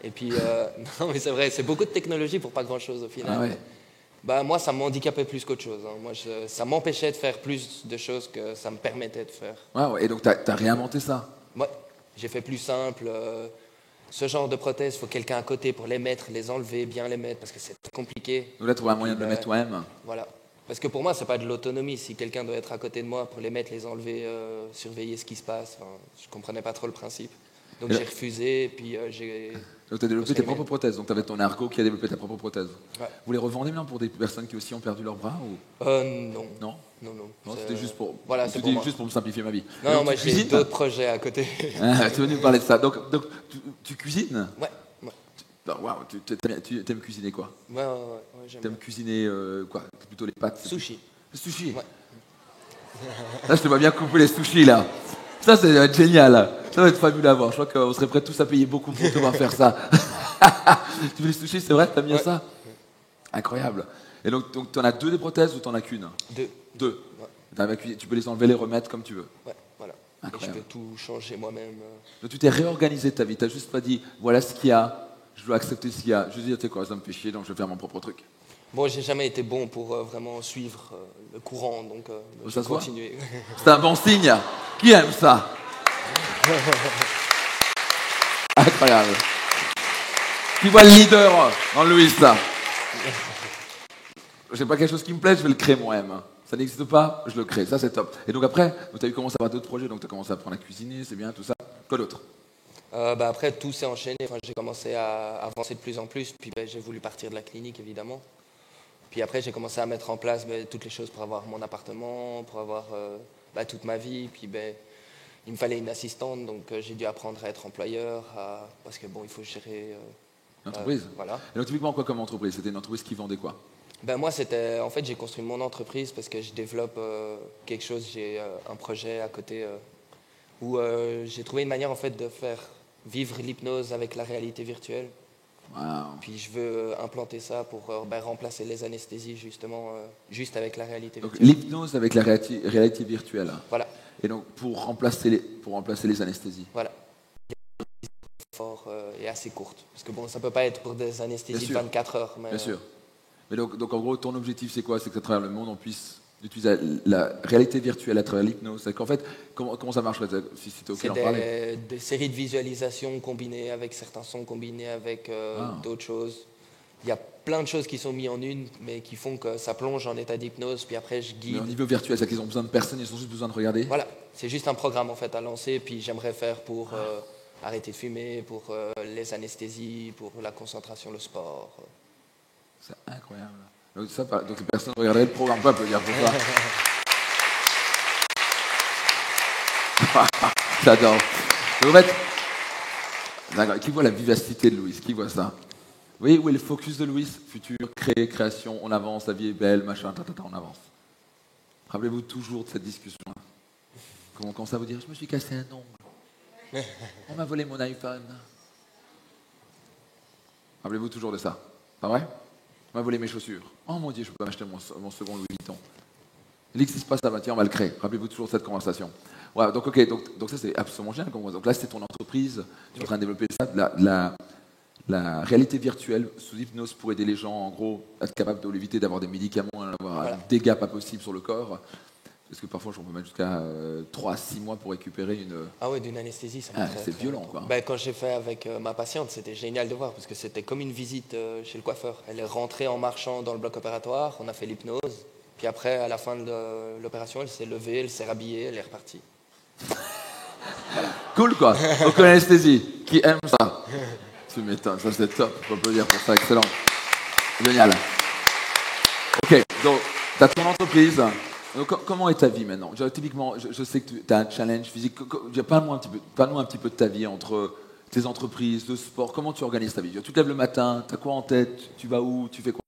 Et puis, non, mais c'est vrai, c'est beaucoup de technologie pour pas grand-chose au final. Ah ouais. Bah, moi, ça m'handicapait plus qu'autre chose. Hein. Moi, ça m'empêchait de faire plus de choses que ça me permettait de faire. Ouais. Et donc, tu as réinventé ça? Ouais, j'ai fait plus simple. Ce genre de prothèses, il faut quelqu'un à côté pour les mettre, les enlever, bien les mettre, parce que c'est compliqué. Donc là, trouver un moyen de le mettre toi-même. Voilà. Parce que pour moi, c'est pas de l'autonomie. Si quelqu'un doit être à côté de moi pour les mettre, les enlever, surveiller ce qui se passe, enfin, je comprenais pas trop le principe. Donc j'ai refusé, puis j'ai... Donc tu as développé tes propres prothèses. Donc tu avais ton argot qui a développé ta propre prothèse. Ouais. Vous les revendez maintenant pour des personnes qui aussi ont perdu leurs bras ou... Non. Non. Non, C'était juste pour... Voilà, tu c'est dis pour moi. juste pour me simplifier ma vie. Non, moi j'ai d'autres projets à côté. Ah, tu veux nous parler de ça. Donc tu cuisines? Ouais. Waouh, tu aimes cuisiner quoi? Ouais, j'aime Tu aimes cuisiner quoi? Plutôt les pâtes? Sushi. Le sushi? Ouais. Là, je te vois bien couper les sushis, là. Ça va être génial. Ça va être fabuleux à voir. Je crois qu'on serait prêts tous à payer beaucoup pour te voir faire ça. Tu veux les sushis, c'est vrai? T'aimes bien ça? Incroyable. Et donc tu en as deux des prothèses ou t'en as qu'une? Deux. Ouais. Tu peux les enlever, les remettre comme tu veux. Ouais, voilà. Incroyable. Et je peux tout changer moi-même. Donc tu t'es réorganisé ta vie. Tu n'as juste pas dit, voilà ce qu'il y a, je dois accepter ce qu'il y a. Je veux dire, tu sais quoi, ça me fait chier, donc je vais faire mon propre truc. Bon, j'ai jamais été bon pour vraiment suivre le courant, donc je vais continuer. C'est un bon signe. Qui aime ça? Incroyable. Tu vois le leader en Louis, ça. J'ai pas quelque chose qui me plaît, je vais le créer moi-même. Ça n'existe pas, je le crée. Ça, c'est top. Et donc après, tu as eu commencé à avoir d'autres projets, donc tu as commencé à apprendre à cuisiner, c'est bien, tout ça. Quoi d'autre? Après, tout s'est enchaîné. Enfin, j'ai commencé à avancer de plus en plus, puis j'ai voulu partir de la clinique, évidemment. Puis après, j'ai commencé à mettre en place toutes les choses pour avoir mon appartement, pour avoir toute ma vie. Puis il me fallait une assistante, donc j'ai dû apprendre à être employeur, parce que bon, il faut gérer... L'entreprise. Voilà. Et donc typiquement quoi comme entreprise? C'était une entreprise qui vendait quoi? Moi, en fait, j'ai construit mon entreprise parce que je développe quelque chose. J'ai un projet à côté où j'ai trouvé une manière en fait de faire vivre l'hypnose avec la réalité virtuelle. Wow. Puis je veux implanter ça pour remplacer les anesthésies justement, juste avec la réalité Donc virtuelle. l'hypnose avec la réalité virtuelle. Voilà. Et donc pour remplacer les anesthésies. Voilà. Fort et assez courte. Parce que bon, ça peut pas être pour des anesthésies de 24 heures. Mais, Bien sûr. Mais donc en gros, ton objectif c'est quoi? C'est qu'à travers le monde, on puisse utiliser la réalité virtuelle à travers l'hypnose. C'est qu'en fait, comment ça marche? Si tu es OK d'en parler. Des séries de visualisations combinées avec certains sons, combinés avec d'autres choses. Il y a plein de choses qui sont mises en une, mais qui font que ça plonge en état d'hypnose, puis après je guide. Mais au niveau virtuel, c'est qu'ils ont besoin de personne, ils ont juste besoin de regarder? Voilà, c'est juste un programme en fait à lancer, puis j'aimerais faire pour arrêter de fumer, pour les anesthésies, pour la concentration, le sport. C'est incroyable. Donc personne ne regardait le programme, on peut applaudir pour ça. J'adore. En fait, qui voit la vivacité de Louis? Qui voit ça? Vous voyez où est le focus de Louis? Futur, création, on avance, la vie est belle, machin, on avance. Rappelez-vous toujours de cette discussion-là. Quand ça vous dire, je me suis cassé un ongle. On m'a volé mon iPhone. Rappelez-vous toujours de ça. Pas vrai? On m'a volé mes chaussures. Oh mon Dieu, je peux m'acheter mon second Louis Vuitton. Il n'existe pas ça, tiens, on va le créer. Rappelez-vous toujours de cette conversation. Voilà, donc ça c'est absolument génial. Donc là, c'est ton entreprise, tu es en train de développer ça, la réalité virtuelle sous hypnose pour aider les gens, en gros, à être capables de l'éviter, d'avoir des médicaments, d'avoir un dégât pas possible sur le corps. Parce que parfois, on peut mettre jusqu'à 3 à 6 mois pour récupérer une... Ah ouais, d'une anesthésie, ça Ah, très, c'est très violent, longtemps. quoi. Quand j'ai fait avec ma patiente, c'était génial de voir parce que c'était comme une visite chez le coiffeur. Elle est rentrée en marchant dans le bloc opératoire, on a fait l'hypnose, puis après, à la fin de l'opération, elle s'est levée, elle s'est rhabillée, elle est repartie. Cool, quoi. Donc, l'anesthésie, qui aime ça? Tu m'étonnes, ça c'est top, on peut dire pour ça, excellent. Génial. Ok, donc, tu as ton entreprise. Donc, comment est ta vie maintenant? Typiquement, je sais que tu as un challenge physique. Parle-nous un petit peu de ta vie entre tes entreprises, le sport. Comment tu organises ta vie? Tu te lèves le matin, tu as quoi en tête? Tu vas où? Tu fais quoi?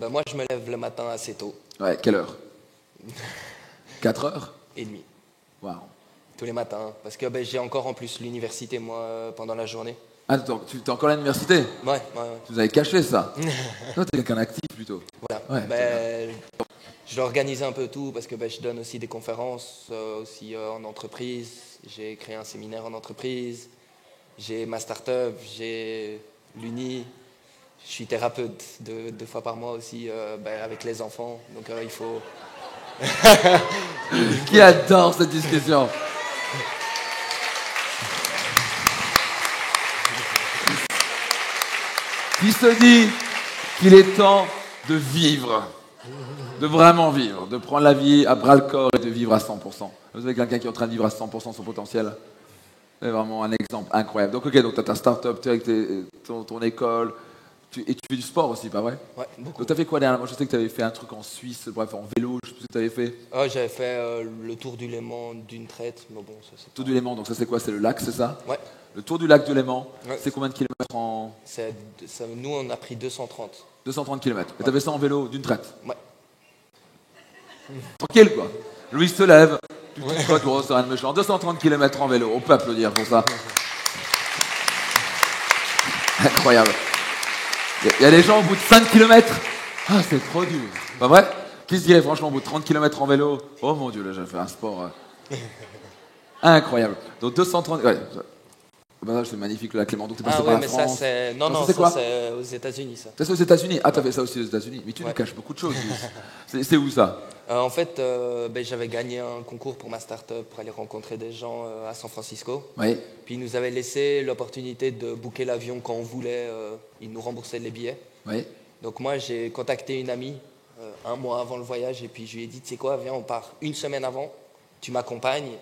Moi, je me lève le matin assez tôt, Ouais, quelle heure? 4 heures? et demi, Waouh. tous les matins. Parce que j'ai encore en plus l'université, moi, pendant la journée. Ah, attends, tu es encore à l'université? Ouais. Tu nous avais caché ça. Toi, tu es quelqu'un d'actif plutôt. Voilà. Ouais, Je dois organiser un peu tout parce que je donne aussi des conférences aussi en entreprise. J'ai créé un séminaire en entreprise. J'ai ma start-up, j'ai l'Uni. Je suis thérapeute 2 fois par mois aussi avec les enfants. Donc il faut... Qui adore cette discussion? Qui se dit qu'il est temps de vivre, de vraiment vivre, de prendre la vie à bras-le-corps et de vivre à 100%. Vous avez quelqu'un qui est en train de vivre à 100% son potentiel? C'est vraiment un exemple incroyable. Donc, tu as ta start-up, tu as ton école, et tu fais du sport aussi, pas vrai? Ouais, beaucoup. Donc, tu as fait quoi dernièrement? Je sais que tu avais fait un truc en Suisse, bref, en vélo, je sais pas ce que tu avais fait. J'avais fait le tour du Léman d'une traite, mais bon, ça c'est... Tour du Léman, donc ça c'est quoi? C'est le lac, c'est ça? Ouais. Le tour du lac de Léman, Ouais. c'est combien de kilomètres en... Nous, on a pris 230. 230 kilomètres. Et tu avais ça en vélo d'une traite? Ouais. Tranquille, quoi. Louis se lève, tu te dis quoi, gros, c'est rien de méchant. 230 km en vélo, on peut applaudir pour ça. Incroyable. Il y a des gens au bout de 5 km. Ah, c'est trop dur. Pas vrai? Qui se dirait, franchement, au bout de 30 km en vélo? Oh mon Dieu, là, j'ai fait un sport incroyable. Donc 230... Ouais. Ben, c'est magnifique, le lac Léman. Donc t'es passé par la mais France. ça c'est... Non, Non, c'est ça quoi? c'est aux États-Unis, ça. Ça, c'est aux États-Unis. Ah, t'as fait ça aussi aux États-Unis. Mais tu nous caches beaucoup de choses. C'est où ça? En fait, j'avais gagné un concours pour ma start-up pour aller rencontrer des gens à San Francisco. Oui. Puis ils nous avaient laissé l'opportunité de booker l'avion quand on voulait. Ils nous remboursaient les billets. Oui. Donc moi, j'ai contacté une amie un mois avant le voyage et puis je lui ai dit, tu sais quoi, viens, on part une semaine avant, tu m'accompagnes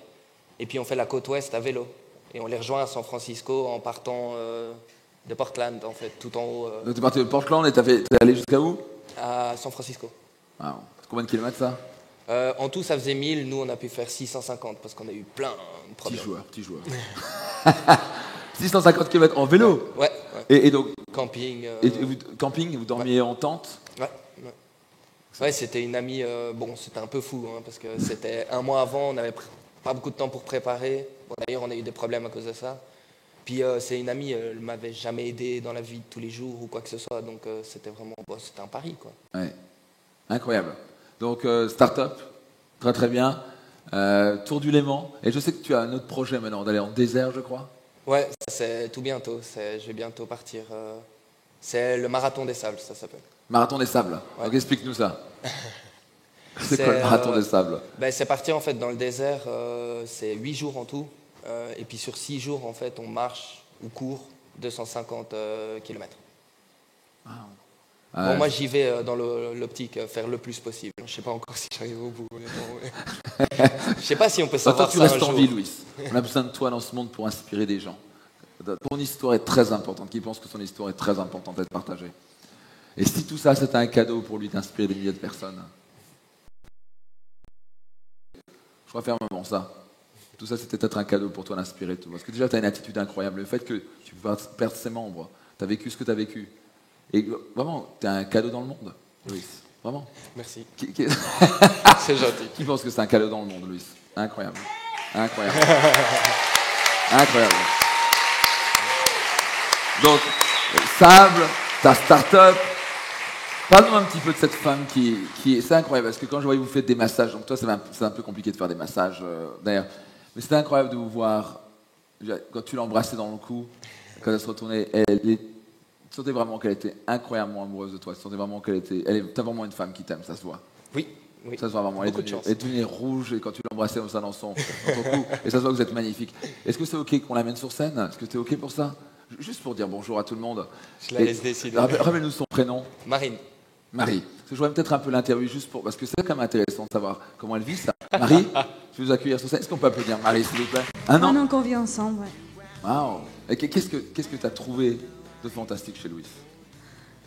et puis on fait la côte ouest à vélo. Et on les rejoint à San Francisco en partant de Portland, en fait, tout en haut. Donc t'es parti de Portland et t'es allé jusqu'à où? À San Francisco. Wow. Combien de kilomètres ça? En tout, ça faisait 1000. Nous, on a pu faire 650 parce qu'on a eu plein de problèmes. Petit joueur. 650 km en vélo? Ouais. Et donc, Camping. camping, vous dormiez en tente? Ouais, c'était une amie. C'était un peu fou parce que c'était un mois avant. On n'avait pas beaucoup de temps pour préparer. Bon, d'ailleurs, on a eu des problèmes à cause de ça. Puis c'est une amie, elle m'avait jamais aidé dans la vie de tous les jours ou quoi que ce soit. Donc c'était vraiment, c'était un pari, quoi. Ouais. Incroyable. Donc, start-up, très très bien. Tour du Léman. Et je sais que tu as un autre projet maintenant, d'aller en désert, je crois. Ouais, ça, c'est tout bientôt. Je vais bientôt partir. C'est le marathon des sables, ça s'appelle. Marathon des sables. Ouais. Donc, explique-nous ça. C'est quoi le marathon des sables? C'est partir en fait dans le désert. C'est 8 jours en tout. Et puis sur 6 jours, en fait, on marche ou court 250 km. Wow. Bon, moi, j'y vais dans l'optique faire le plus possible. Je ne sais pas encore si j'arrive au bout. Je ne sais pas si on peut savoir toi, tu ça restes un en jour. vie, Louis. On a besoin de toi dans ce monde pour inspirer des gens. Ton histoire est très importante. Qui pense que son histoire est très importante à être partagée? Et si tout ça, c'était un cadeau pour lui d'inspirer des milliers de personnes? Je crois fermement ça. Tout ça, c'était peut-être un cadeau pour toi d'inspirer tout. Parce que déjà, tu as une attitude incroyable. Le fait que tu peux pas perdre ses membres, tu as vécu ce que tu as vécu. Et vraiment, tu es un cadeau dans le monde, Louis. Vraiment. Merci. Qui C'est gentil. Qui pense que c'est un cadeau dans le monde, Louis? Incroyable. Incroyable. Incroyable. Donc, Sable, ta start-up. Parle-nous un petit peu de cette femme qui c'est incroyable, parce que quand je voyais vous faites des massages, donc toi, c'est un peu compliqué de faire des massages, d'ailleurs. Mais c'était incroyable de vous voir, quand tu l'embrassais dans le cou, quand elle se retournait, tu sentais vraiment qu'elle était incroyablement amoureuse de toi. Tu sentais vraiment t'as vraiment une femme qui t'aime, ça se voit. Oui, Oui. Ça se voit vraiment. Beaucoup de chance. Elle est devenue rouge et quand tu l'embrassais comme ça dans son cou. Et ça se voit que vous êtes magnifique. Est-ce que c'est OK qu'on l'amène sur scène? Est-ce que tu es OK pour ça? Juste pour dire bonjour à tout le monde. Je la laisse décider. Rappelle-nous son prénom. Marine. Marie. Parce que je voudrais peut-être un peu l'interview juste pour... Parce que c'est quand même intéressant de savoir comment elle vit ça. Marie, je vais vous accueillir sur scène. Est-ce qu'on peut applaudir Marie, s'il vous plaît? Un an qu'on vit ensemble, ouais. Wow. Et qu'est-ce que tu as trouvé de fantastique chez Louis?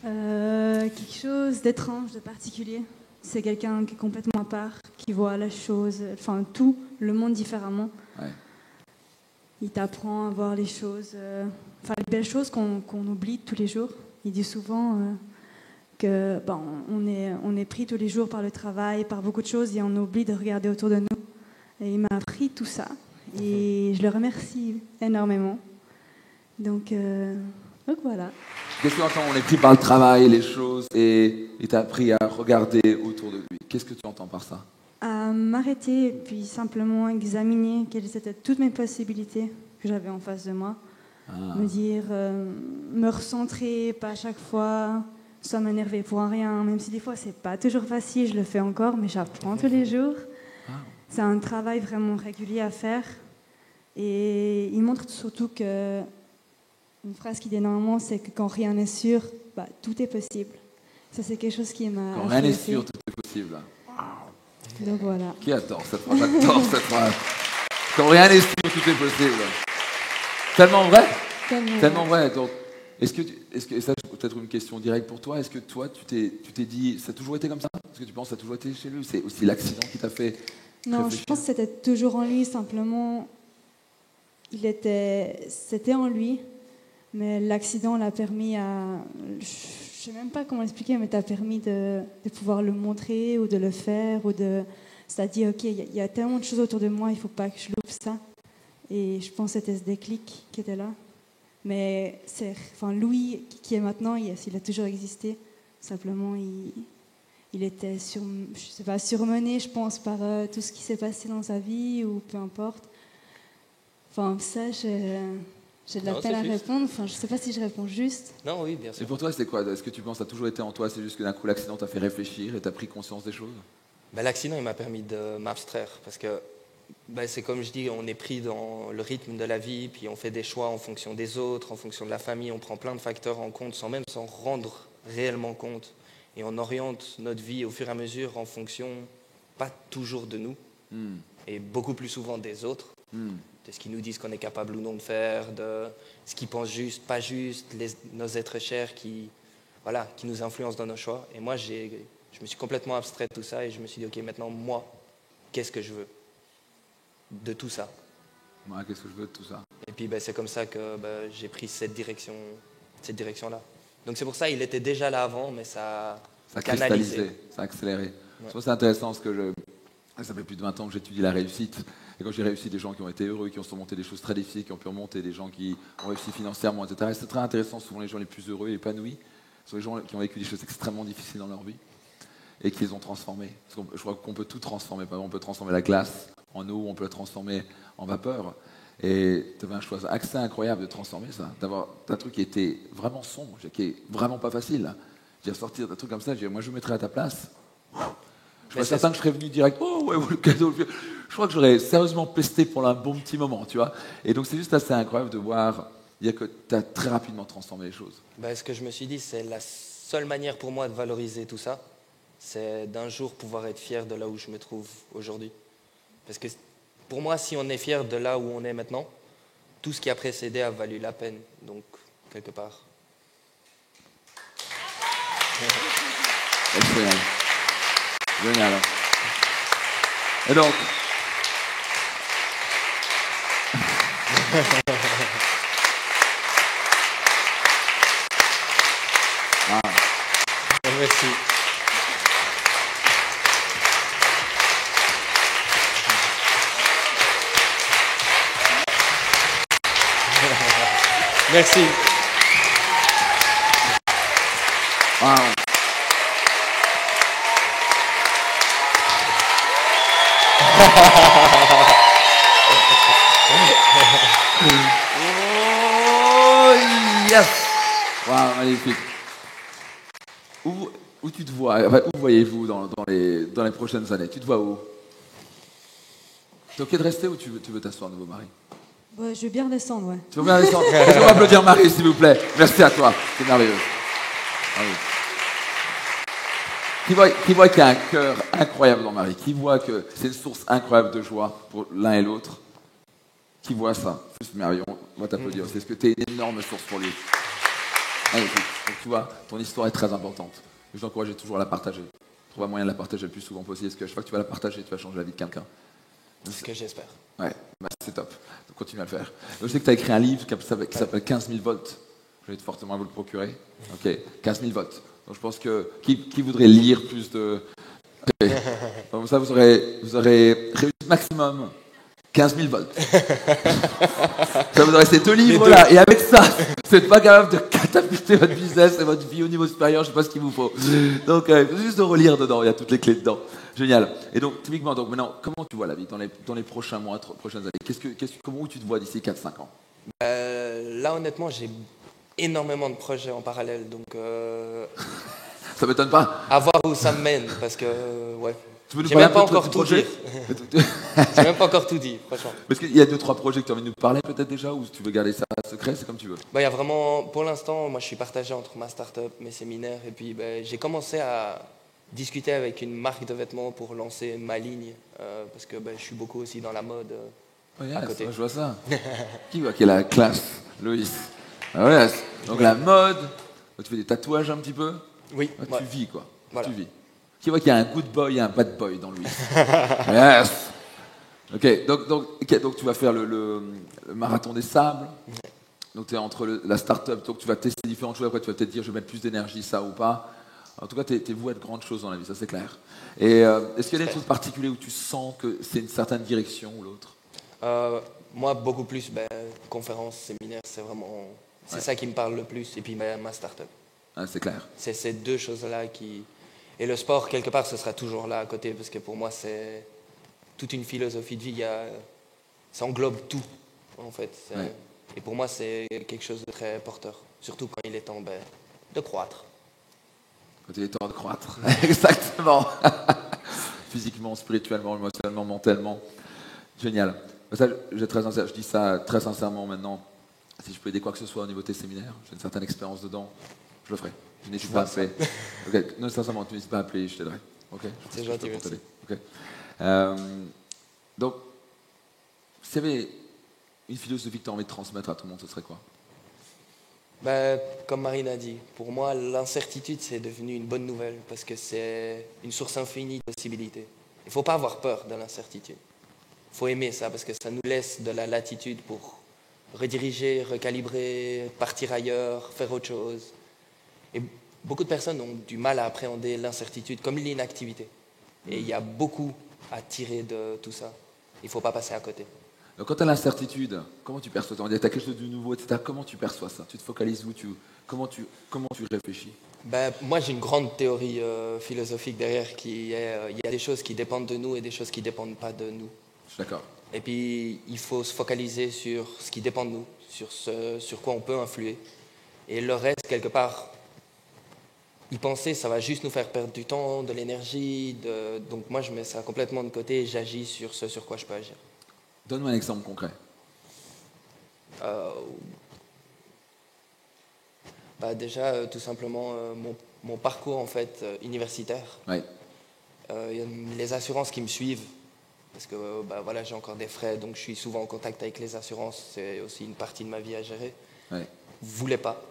Quelque chose d'étrange, de particulier. C'est quelqu'un qui est complètement à part, qui voit la chose, enfin tout, le monde différemment. Ouais. Il t'apprend à voir les choses, enfin les belles choses qu'on oublie tous les jours. Il dit souvent que on est pris tous les jours par le travail, par beaucoup de choses, et on oublie de regarder autour de nous. Et il m'a appris tout ça, et je le remercie énormément. Donc voilà. Qu'est-ce que tu entends? On est pris par le travail, les choses, et il t'a appris à regarder autour de lui. Qu'est-ce que tu entends par ça? À m'arrêter et puis simplement examiner quelles étaient toutes mes possibilités que j'avais en face de moi. Me dire, me recentrer, pas à chaque fois, soit m'énerver pour un rien, même si des fois c'est pas toujours facile, je le fais encore, mais j'apprends tous les jours. C'est un travail vraiment régulier à faire. Et il montre surtout que, une phrase qu'il dit énormément, c'est que quand rien n'est sûr, tout est possible. Ça, c'est quelque chose qui m'a... Quand rien n'est sûr, tout est possible. Donc voilà. Qui adore cette phrase? J'adore cette phrase. Quand rien n'est sûr, tout est possible. Tellement vrai. Tellement vrai. Donc, est-ce que ça, peut-être une question directe pour toi, est-ce que toi, tu t'es dit, ça a toujours été comme ça? Est-ce que tu penses que ça a toujours été chez lui? C'est aussi l'accident qui t'a fait Non, réfléchir? je pense que c'était toujours en lui, simplement, c'était en lui, mais l'accident l'a permis à... Je sais même pas comment expliquer, mais t'as permis de pouvoir le montrer ou de le faire, ou de... C'est-à-dire, ok, il y a tellement de choses autour de moi, il faut pas que je loupe ça. Et je pense que c'était ce déclic qui était là. Mais Louis, qui est maintenant, il a toujours existé. Simplement, il était surmené, je pense, par tout ce qui s'est passé dans sa vie, ou peu importe. Enfin, ça, j'ai de la peine à répondre. Enfin, je sais pas si je réponds juste. Non, oui, bien sûr. Et pour toi, c'est quoi? Est-ce que tu penses que ça a toujours été en toi? C'est juste que d'un coup, l'accident t'a fait réfléchir et t'as pris conscience des choses? L'accident, il m'a permis de m'abstraire. Parce que c'est comme je dis, on est pris dans le rythme de la vie, puis on fait des choix en fonction des autres, en fonction de la famille. On prend plein de facteurs en compte sans même s'en rendre réellement compte. Et on oriente notre vie au fur et à mesure en fonction, pas toujours de nous, et beaucoup plus souvent des autres. De ce qu'ils nous disent qu'on est capable ou non de faire, de ce qu'ils pensent juste, pas juste, nos êtres chers qui nous influencent dans nos choix. Et moi, je me suis complètement abstrait de tout ça et je me suis dit, ok, maintenant, moi, qu'est-ce que je veux de tout ça? Moi, qu'est-ce que je veux de tout ça? Et puis, c'est comme ça que j'ai pris cette direction-là. Donc c'est pour ça, il était déjà là avant, mais ça a cristallisé, ça a accéléré. Ouais. C'est intéressant parce que ça fait plus de 20 ans que j'étudie la réussite. Et quand j'ai réussi, des gens qui ont été heureux, qui ont surmonté des choses très difficiles, qui ont pu remonter, des gens qui ont réussi financièrement, etc. Et c'est très intéressant, souvent les gens les plus heureux et épanouis sont les gens qui ont vécu des choses extrêmement difficiles dans leur vie et qui les ont transformés. Parce que je crois qu'on peut tout transformer. Par exemple, on peut transformer la glace en eau, on peut la transformer en vapeur. Et tu avais un choix assez incroyable de transformer ça, d'avoir un truc qui était vraiment sombre, qui est vraiment pas facile. J'ai sortir d'un truc comme ça, moi je me mettrais à ta place. Je suis certain que je serais venu direct, oh ouais, le cadeau. Je crois que j'aurais sérieusement pesté pour un bon petit moment, tu vois. Et donc c'est juste assez incroyable de voir que tu as très rapidement transformé les choses. Ce que je me suis dit, c'est la seule manière pour moi de valoriser tout ça, c'est d'un jour pouvoir être fier de là où je me trouve aujourd'hui. Parce que pour moi, si on est fier de là où on est maintenant, tout ce qui a précédé a valu la peine, donc quelque part. Excellent. Génial. Et donc... Merci. Merci. Wow. Oh yes. Wow, magnifique. où tu te vois, enfin, où voyez-vous dans les prochaines années? Tu te vois où? T'es ok de rester ou tu veux t'asseoir, nouveau mari? Bah, je veux bien redescendre, ouais. Tu veux bien descendre? Est-ce qu'on va applaudir Marie, s'il vous plaît? Merci à toi, c'est merveilleux. Bravo. Qui voit qu'il y a un cœur incroyable dans Marie, qui voit que c'est une source incroyable de joie pour l'un et l'autre, qui voit ça, juste merveilleux, on va t'applaudir, c'est ce que tu es une énorme source pour lui. Magnifique. Donc tu vois, ton histoire est très importante. Je t'encourage toujours à la partager. Trouve un moyen de la partager le plus souvent possible, parce que chaque fois que tu vas la partager, tu vas changer la vie de quelqu'un. C'est ce que j'espère. Ouais, bah c'est top. Donc continue à le faire. Je sais que tu as écrit un livre qui s'appelle 15 000 volts. Je vais fortement vous le procurer. Ok, 15 000 volts. Donc je pense que qui voudrait lire plus de... Ok. Comme ça, vous aurez réussi maximum 15 000 volts. Ça vous aurez ces deux livres-là. Et avec ça, vous n'êtes pas capable de catapulter votre business et votre vie au niveau supérieur. Je ne sais pas ce qu'il vous faut. Donc, juste de relire dedans. Il y a toutes les clés dedans. Génial. Et donc, typiquement, donc maintenant, comment tu vois la vie dans les prochains mois, prochaines années? Comment tu te vois d'ici 4-5 ans? Là, honnêtement, j'ai énormément de projets en parallèle. Donc, Ça m'étonne pas. à voir où ça me mène. Parce que, ouais. Tu veux nous J'ai parler même pas un peu de encore tes tout projets? dit. J'ai même pas encore tout dit, franchement. Parce qu'il y a 2-3 projets que tu as envie de nous parler peut-être déjà, ou tu veux garder ça secret, c'est comme tu veux. Bah, il y a vraiment, pour l'instant, moi je suis partagé entre ma start-up, mes séminaires, et puis bah, j'ai commencé à discuter avec une marque de vêtements pour lancer ma ligne, parce que bah, je suis beaucoup aussi dans la mode Oh yes, à côté. je vois ça. Qui voit qu'il a la classe, Loïs? Ah ouais, donc la mode, tu fais des tatouages un petit peu. Oui, Ah, ouais. tu vis quoi. Voilà. Tu vis. Qui voit qu'il y a un good boy et un bad boy dans Loïs? Yes. Ok, donc tu vas faire le marathon des sables. Donc tu es entre la start-up, donc tu vas tester différentes choses, après tu vas peut-être dire je vais mettre plus d'énergie, ça ou pas. En tout cas, tu es voué à de grandes choses dans la vie, ça c'est clair. Et est-ce qu'il y a des choses particulières où tu sens que c'est une certaine direction ou l'autre? Moi, beaucoup plus, conférences, séminaires, c'est ça qui me parle le plus, et puis ma start-up. Ah, c'est clair. C'est ces deux choses-là qui... Et le sport, quelque part, ce sera toujours là à côté, parce que pour moi, c'est toute une philosophie de vie. Ça englobe tout, en fait. Ouais. Et pour moi, c'est quelque chose de très porteur, surtout quand il est temps de croître. Quand il est temps de croître. Exactement. Physiquement, spirituellement, émotionnellement, mentalement. Génial. Ça, je dis ça très sincèrement maintenant. Si je peux aider quoi que ce soit au niveau de tes séminaires, j'ai une certaine expérience dedans, je le ferai. Je n'hésite pas à appeler. Okay. Non, sincèrement, tu n'hésites pas à appeler, je t'aiderai. Okay. C'est gentil, merci. Okay. Donc, s'il y avait une philosophie que tu as envie de transmettre à tout le monde, ce serait quoi? Comme Marine a dit, pour moi, l'incertitude, c'est devenu une bonne nouvelle parce que c'est une source infinie de possibilités. Il ne faut pas avoir peur de l'incertitude. Il faut aimer ça parce que ça nous laisse de la latitude pour rediriger, recalibrer, partir ailleurs, faire autre chose. Et beaucoup de personnes ont du mal à appréhender l'incertitude comme l'inactivité. Et il y a beaucoup à tirer de tout ça. Il ne faut pas passer à côté. Donc quand tu as l'incertitude, comment tu perçois ça? Tu as quelque chose de nouveau, etc. Comment tu perçois ça? Tu te focalises où? Comment tu réfléchis? Moi, j'ai une grande théorie philosophique derrière qui est il y a des choses qui dépendent de nous et des choses qui ne dépendent pas de nous. Je suis d'accord. Et puis, il faut se focaliser sur ce qui dépend de nous, sur quoi on peut influer. Et le reste, quelque part, y penser, ça va juste nous faire perdre du temps, de l'énergie. Donc moi, je mets ça complètement de côté et j'agis sur ce sur quoi je peux agir. Donne-moi un exemple concret. Déjà, tout simplement, mon parcours en fait universitaire. Oui. Il y a les assurances qui me suivent. Parce que voilà, j'ai encore des frais, donc je suis souvent en contact avec les assurances. C'est aussi une partie de ma vie à gérer. Oui. Vous ne voulez pas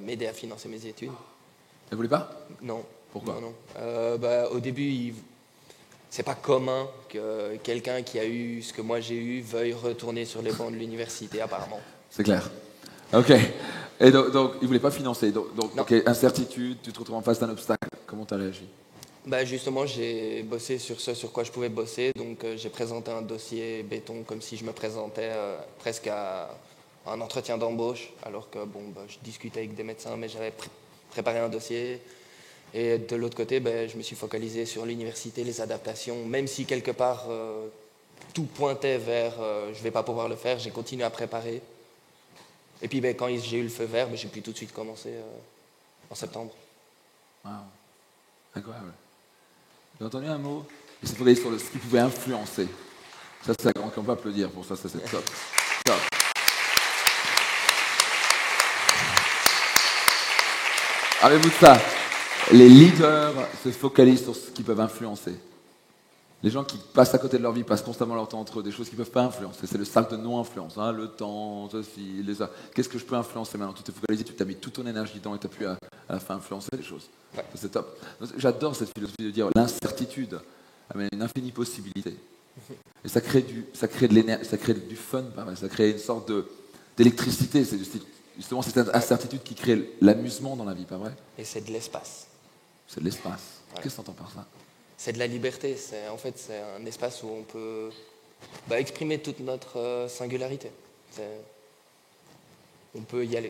m'aider à financer mes études? Elle voulait pas? Non. Pourquoi? Non. Au début, c'est pas commun que quelqu'un qui a eu ce que moi j'ai eu veuille retourner sur les bancs de l'université, apparemment. C'est clair. Ok. Et donc il voulait pas financer. Donc ok, incertitude, tu te retrouves en face d'un obstacle. Comment tu as réagi? Justement, j'ai bossé sur ce sur quoi je pouvais bosser. Donc j'ai présenté un dossier béton comme si je me présentais presque à un entretien d'embauche. Alors que je discutais avec des médecins, mais j'avais préparé un dossier. Et de l'autre côté, je me suis focalisé sur l'université, les adaptations. Même si quelque part, tout pointait vers je ne vais pas pouvoir le faire, j'ai continué à préparer. Et puis quand j'ai eu le feu vert, j'ai pu tout de suite commencer en septembre. Wow. Incroyable. J'ai entendu un mot, il s'est focalisé sur ce qui pouvait influencer. Ça, c'est grand qu'on peut applaudir pour ça, ça c'est top. Top. Avez-vous de ça? Les leaders se focalisent sur ce qu'ils peuvent influencer. Les gens qui passent à côté de leur vie passent constamment leur temps entre eux, des choses qu'ils ne peuvent pas influencer. C'est le cercle de non-influence, hein, le temps, ceci, les autres. Qu'est-ce que je peux influencer maintenant? Tu t'es focalisé, tu t'as mis toute ton énergie dedans et tu as pu à la fin influencer les choses. Ouais. Ça, c'est top. J'adore cette philosophie de dire l'incertitude amène une infinie possibilité. Et ça crée de l'énergie, ça crée du fun, pareil. Ça crée une sorte d'électricité. C'est justement cette incertitude qui crée l'amusement dans la vie, pas vrai? Et c'est de l'espace. C'est de l'espace. Ouais. Qu'est-ce que tu entends par ça? C'est de la liberté. C'est un espace où on peut exprimer toute notre singularité. On peut y aller.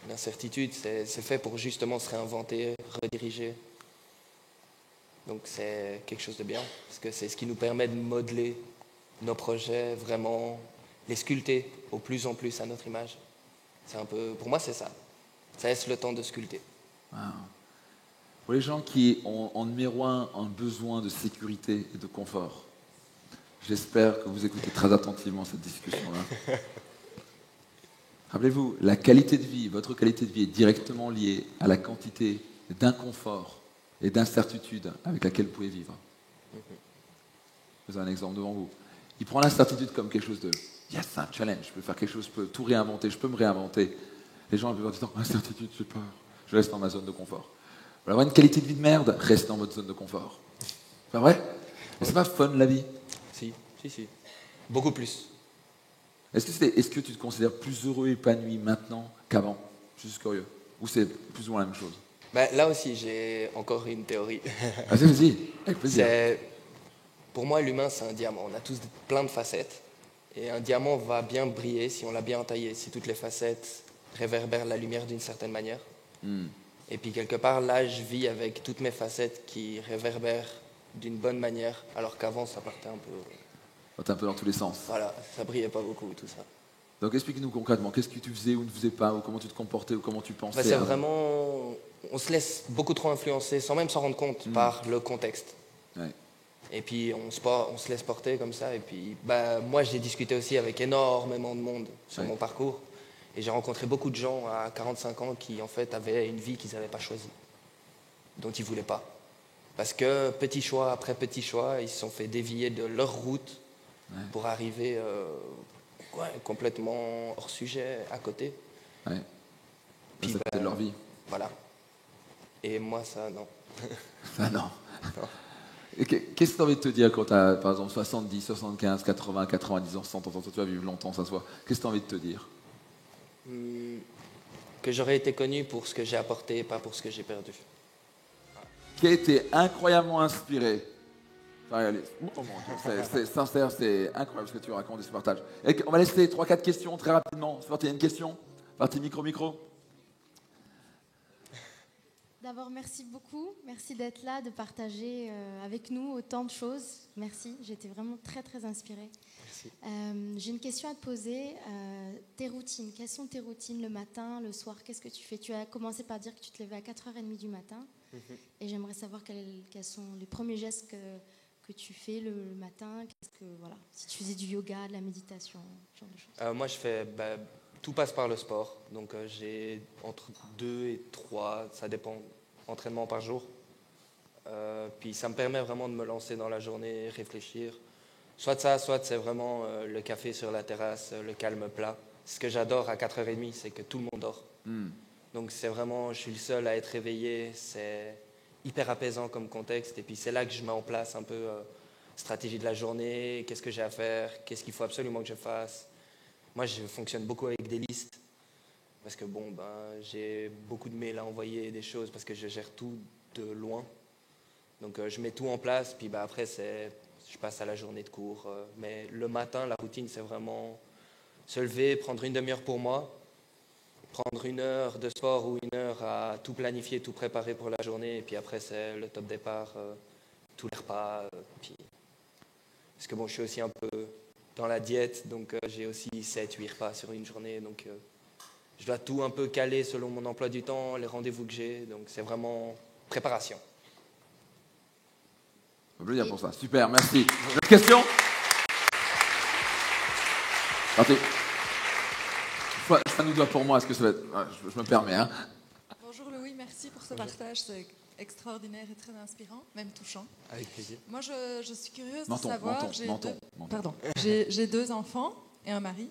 L'incertitude, c'est fait pour justement se réinventer, rediriger. Donc c'est quelque chose de bien, parce que c'est ce qui nous permet de modeler nos projets, vraiment les sculpter au plus en plus à notre image. C'est un peu, pour moi, c'est ça. Ça laisse le temps de sculpter. Wow. Pour les gens qui ont en numéro un besoin de sécurité et de confort, j'espère que vous écoutez très attentivement cette discussion-là. Rappelez-vous, la qualité de vie, votre qualité de vie est directement liée à la quantité d'inconfort et d'incertitude avec laquelle vous pouvez vivre. Vous avez un exemple devant vous. Il prend l'incertitude comme quelque chose de « yes, c'est un challenge, je peux faire quelque chose, je peux tout réinventer, je peux me réinventer ». Les gens ont disent « incertitude, j'ai peur, je reste dans ma zone de confort ». Vous voulez avoir une qualité de vie de merde, restez dans votre zone de confort. C'est pas vrai? Mais c'est pas fun la vie? Si. Beaucoup plus. Est-ce que tu te considères plus heureux et épanoui maintenant qu'avant? Je suis juste curieux. Ou c'est plus ou moins la même chose? Là aussi, j'ai encore une théorie. Vas-y, avec plaisir. Pour moi, l'humain, c'est un diamant. On a tous plein de facettes. Et un diamant va bien briller si on l'a bien taillé, si toutes les facettes réverbèrent la lumière d'une certaine manière. Et puis quelque part, là, je vis avec toutes mes facettes qui réverbèrent d'une bonne manière, alors qu'avant, ça partait un peu dans tous les sens. Voilà, ça brillait pas beaucoup, tout ça. Donc explique-nous concrètement, qu'est-ce que tu faisais ou ne faisais pas, ou comment tu te comportais, ou comment tu pensais? C'est vraiment... On se laisse beaucoup trop influencer, sans même s'en rendre compte, par le contexte. Ouais. Et puis on se laisse porter comme ça. Et puis moi, j'ai discuté aussi avec énormément de monde sur mon parcours. Et j'ai rencontré beaucoup de gens à 45 ans qui, en fait, avaient une vie qu'ils n'avaient pas choisie, dont ils ne voulaient pas. Parce que petit choix après petit choix, ils se sont fait dévier de leur route pour arriver complètement hors sujet, à côté. Ouais. Puis, c'était leur vie. Voilà. Et moi, ça, non. Ça, non. Qu'est-ce que tu as envie de te dire quand tu as, par exemple, 70, 75, 80, 90 ans, 100 ans, tu vas vivre longtemps, ça se voit. Qu'est-ce que tu as envie de te dire? Que j'aurais été connu pour ce que j'ai apporté et pas pour ce que j'ai perdu. Qui a été incroyablement inspiré. C'est sincère, c'est incroyable ce que tu racontes et ce partage. On va laisser 3-4 questions très rapidement. C'est parti, il y a une question? Parti micro. D'abord, merci beaucoup. Merci d'être là, de partager avec nous autant de choses. Merci, j'ai été vraiment très, très inspirée. Merci. J'ai une question à te poser. Tes routines, quelles sont tes routines le matin, le soir? Qu'est-ce que tu fais? Tu as commencé par dire que tu te levais à 4h30 du matin. Et j'aimerais savoir quels sont les premiers gestes que tu fais le matin. Si tu faisais du yoga, de la méditation, ce genre de choses. Moi, je fais... tout passe par le sport. Donc, j'ai entre 2 et 3, ça dépend, entraînements par jour. Puis, ça me permet vraiment de me lancer dans la journée, réfléchir. Soit c'est vraiment le café sur la terrasse, le calme plat. Ce que j'adore à 4h30, c'est que tout le monde dort. Donc, c'est vraiment, je suis le seul à être réveillé. C'est hyper apaisant comme contexte. Et puis, c'est là que je mets en place un peu stratégie de la journée, qu'est-ce que j'ai à faire, qu'est-ce qu'il faut absolument que je fasse. Moi, je fonctionne beaucoup avec des listes parce que j'ai beaucoup de mails à envoyer, des choses, parce que je gère tout de loin. Donc, je mets tout en place, puis après, je passe à la journée de cours. Mais le matin, la routine, c'est vraiment se lever, prendre une demi-heure pour moi, prendre 1 heure de sport ou 1 heure à tout planifier, tout préparer pour la journée, et puis après, c'est le top départ, tous les repas. Parce que je suis aussi un peu... dans la diète, donc j'ai aussi 7-8 repas sur une journée, donc je dois tout un peu caler selon mon emploi du temps, les rendez-vous que j'ai, donc c'est vraiment préparation. On peut le dire pour ça. Super, merci. D'autres questions? Partez. Je fais un doigt pour moi, est-ce que ça va être... je me permets, hein. Bonjour Louis, merci pour ce partage, c'est extraordinaire et très inspirant, même touchant. Avec plaisir. Moi, je suis curieuse de savoir... Menton. Pardon. J'ai 2 enfants et un mari.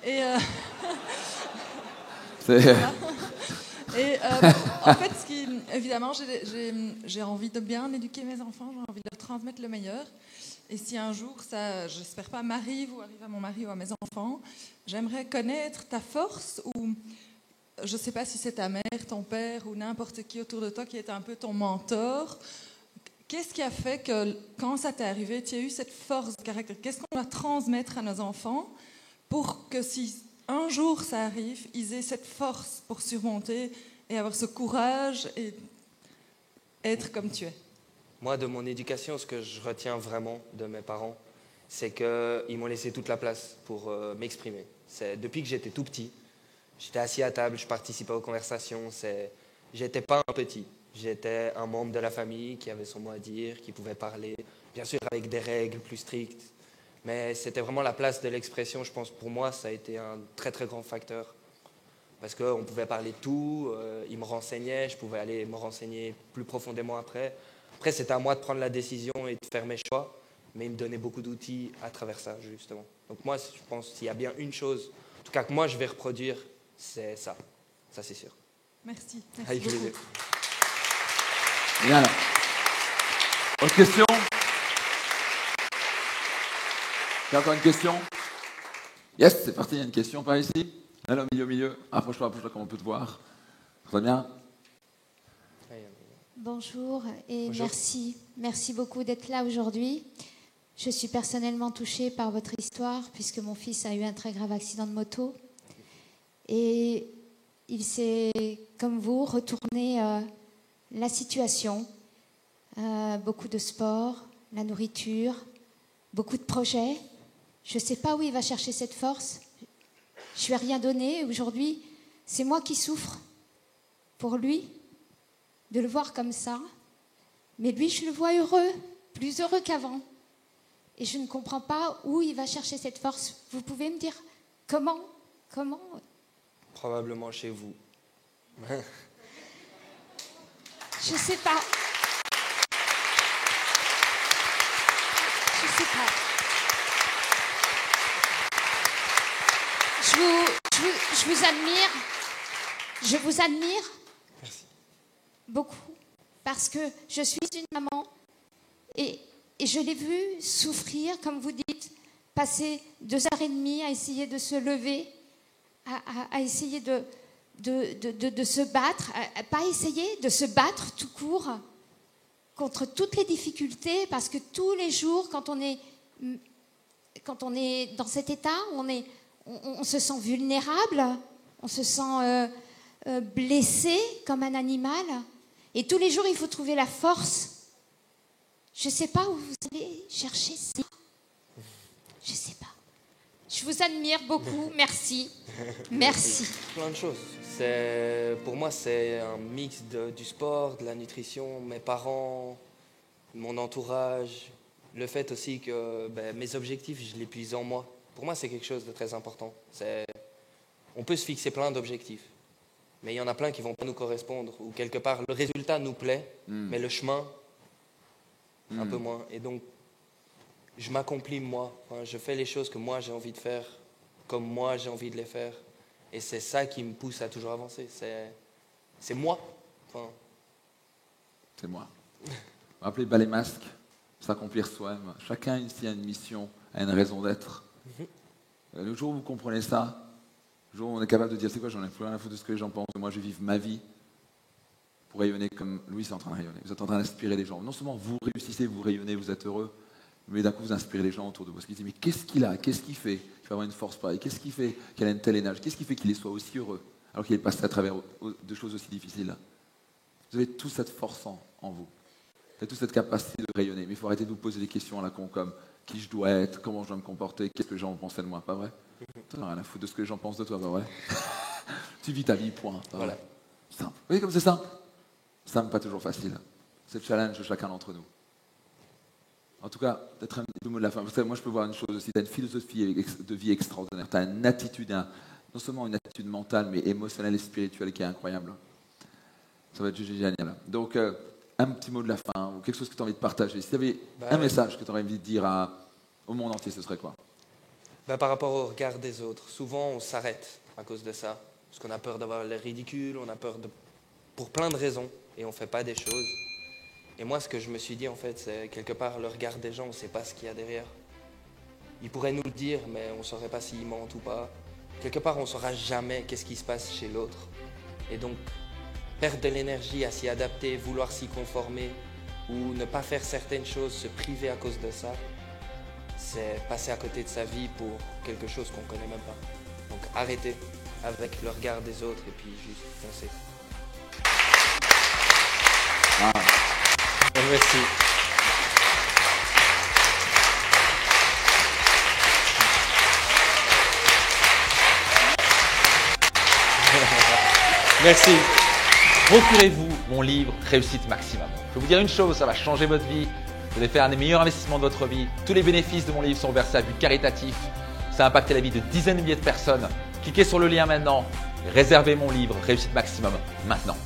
Et, en fait, évidemment, j'ai envie de bien éduquer mes enfants, j'ai envie de leur transmettre le meilleur. Et si un jour ça, j'espère pas, m'arrive ou arrive à mon mari ou à mes enfants, j'aimerais connaître ta force ou je sais pas si c'est ta mère, ton père ou n'importe qui autour de toi qui est un peu ton mentor. Qu'est-ce qui a fait que quand ça t'est arrivé, tu as eu cette force de caractère? Qu'est-ce qu'on doit transmettre à nos enfants pour que si un jour ça arrive, ils aient cette force pour surmonter et avoir ce courage et être comme tu es? Moi, de mon éducation, ce que je retiens vraiment de mes parents, c'est qu'ils m'ont laissé toute la place pour m'exprimer. Depuis que j'étais tout petit, j'étais assis à table, je participais aux conversations. J'étais pas un petit, j'étais un membre de la famille qui avait son mot à dire, qui pouvait parler, bien sûr avec des règles plus strictes. Mais c'était vraiment la place de l'expression. Je pense pour moi, ça a été un très très grand facteur. Parce qu'on pouvait parler de tout, ils me renseignaient, je pouvais aller me renseigner plus profondément après. Après, c'était à moi de prendre la décision et de faire mes choix, mais il me donnait beaucoup d'outils à travers ça, justement. Donc moi, je pense s'il y a bien une chose, en tout cas que moi je vais reproduire, c'est ça. Ça, c'est sûr. Merci. Avec plaisir. Bien là. Autre question? Il y a encore une question? Yes, c'est parti, il y a une question par ici. Là, au milieu. Approche-toi comme on peut te voir. Très bien. Bonjour et Bonjour. merci beaucoup d'être là aujourd'hui. Je suis personnellement touchée par votre histoire puisque mon fils a eu un très grave accident de moto et il s'est, comme vous, retourné la situation. Beaucoup de sport, la nourriture, beaucoup de projets. Je ne sais pas où il va chercher cette force. Je lui ai rien donné. Aujourd'hui, c'est moi qui souffre pour lui, de le voir comme ça. Mais lui, je le vois heureux, plus heureux qu'avant. Et je ne comprends pas où il va chercher cette force. Vous pouvez me dire comment? Probablement chez vous. Je sais pas. Je vous admire. Je vous admire. Merci. Beaucoup. Parce que je suis une maman et je l'ai vu souffrir, comme vous dites, passer 2h30 à essayer de se lever, à essayer de se battre, pas essayer, de se battre tout court contre toutes les difficultés, parce que tous les jours, quand on est dans cet état, on se sent vulnérable, on se sent blessé comme un animal, et tous les jours, il faut trouver la force. Je ne sais pas où vous allez chercher ça. Je ne sais pas. Je vous admire beaucoup. Merci. Merci. Plein de choses. Pour moi, c'est un mix du sport, de la nutrition, mes parents, mon entourage, le fait aussi que mes objectifs, je les puise en moi. Pour moi, c'est quelque chose de très important. On peut se fixer plein d'objectifs, mais il y en a plein qui ne vont pas nous correspondre, ou quelque part, le résultat nous plaît, mais le chemin, un peu moins. Et donc, je m'accomplis moi. Enfin, je fais les choses que moi j'ai envie de faire, comme moi j'ai envie de les faire. Et c'est ça qui me pousse à toujours avancer. C'est moi. Enfin... C'est moi. Rappelez bas les masques, s'accomplir soi-même. Chacun ici a une mission, a une raison d'être. Le jour où vous comprenez ça, le jour où on est capable de dire c'est quoi, j'en ai plus rien à foutre de ce que les gens pensent, moi je vais vivre ma vie pour rayonner comme Louis est en train de rayonner. Vous êtes en train d'inspirer les gens. Non seulement vous réussissez, vous rayonnez, vous êtes heureux, mais d'un coup vous inspirez les gens autour de vous. Parce qu'ils disent mais qu'est-ce qu'il a? Qu'est-ce qu'il fait? Il faut avoir une force pareille. Qu'est-ce qui fait qu'il a une telle énergie? Qu'est-ce qui fait qu'il soit aussi heureux alors qu'il est passé à travers de choses aussi difficiles? Vous avez toute cette force en vous. Vous avez toute cette capacité de rayonner. Mais il faut arrêter de vous poser des questions à la con comme qui je dois être, comment je dois me comporter, qu'est-ce que les gens vont penser de moi, pas vrai? Tu n'as rien à foutre de ce que les gens pensent de toi, pas vrai? Tu vis ta vie, point. Voilà. Simple. Vous voyez comme c'est simple? Simple, pas toujours facile. C'est le challenge de chacun d'entre nous. En tout cas, peut-être un petit mot de la fin. Parce que moi, je peux voir une chose aussi. Tu as une philosophie de vie extraordinaire. Tu as une attitude, non seulement une attitude mentale, mais émotionnelle et spirituelle qui est incroyable. Ça va être juste génial. Donc, un petit mot de la fin, ou quelque chose que tu as envie de partager. Si tu avais un message que tu aurais envie de dire au monde entier, ce serait quoi? Par rapport au regard des autres, souvent on s'arrête à cause de ça. Parce qu'on a peur d'avoir l'air ridicule, on a peur pour plein de raisons, et on ne fait pas des choses. Et moi, ce que je me suis dit, en fait, c'est quelque part, le regard des gens, on ne sait pas ce qu'il y a derrière. Ils pourraient nous le dire, mais on ne saurait pas s'ils mentent ou pas. Quelque part, on ne saura jamais qu'est-ce qui se passe chez l'autre. Et donc, perdre de l'énergie à s'y adapter, vouloir s'y conformer, ou ne pas faire certaines choses, se priver à cause de ça, c'est passer à côté de sa vie pour quelque chose qu'on ne connaît même pas. Donc, arrêtez avec le regard des autres et puis juste foncez. Merci. Merci. Procurez-vous mon livre Réussite Maximum. Je peux vous dire une chose, ça va changer votre vie. Vous allez faire un des meilleurs investissements de votre vie. Tous les bénéfices de mon livre sont versés à but caritatif. Ça a impacté la vie de dizaines de milliers de personnes. Cliquez sur le lien maintenant. Réservez mon livre Réussite Maximum maintenant.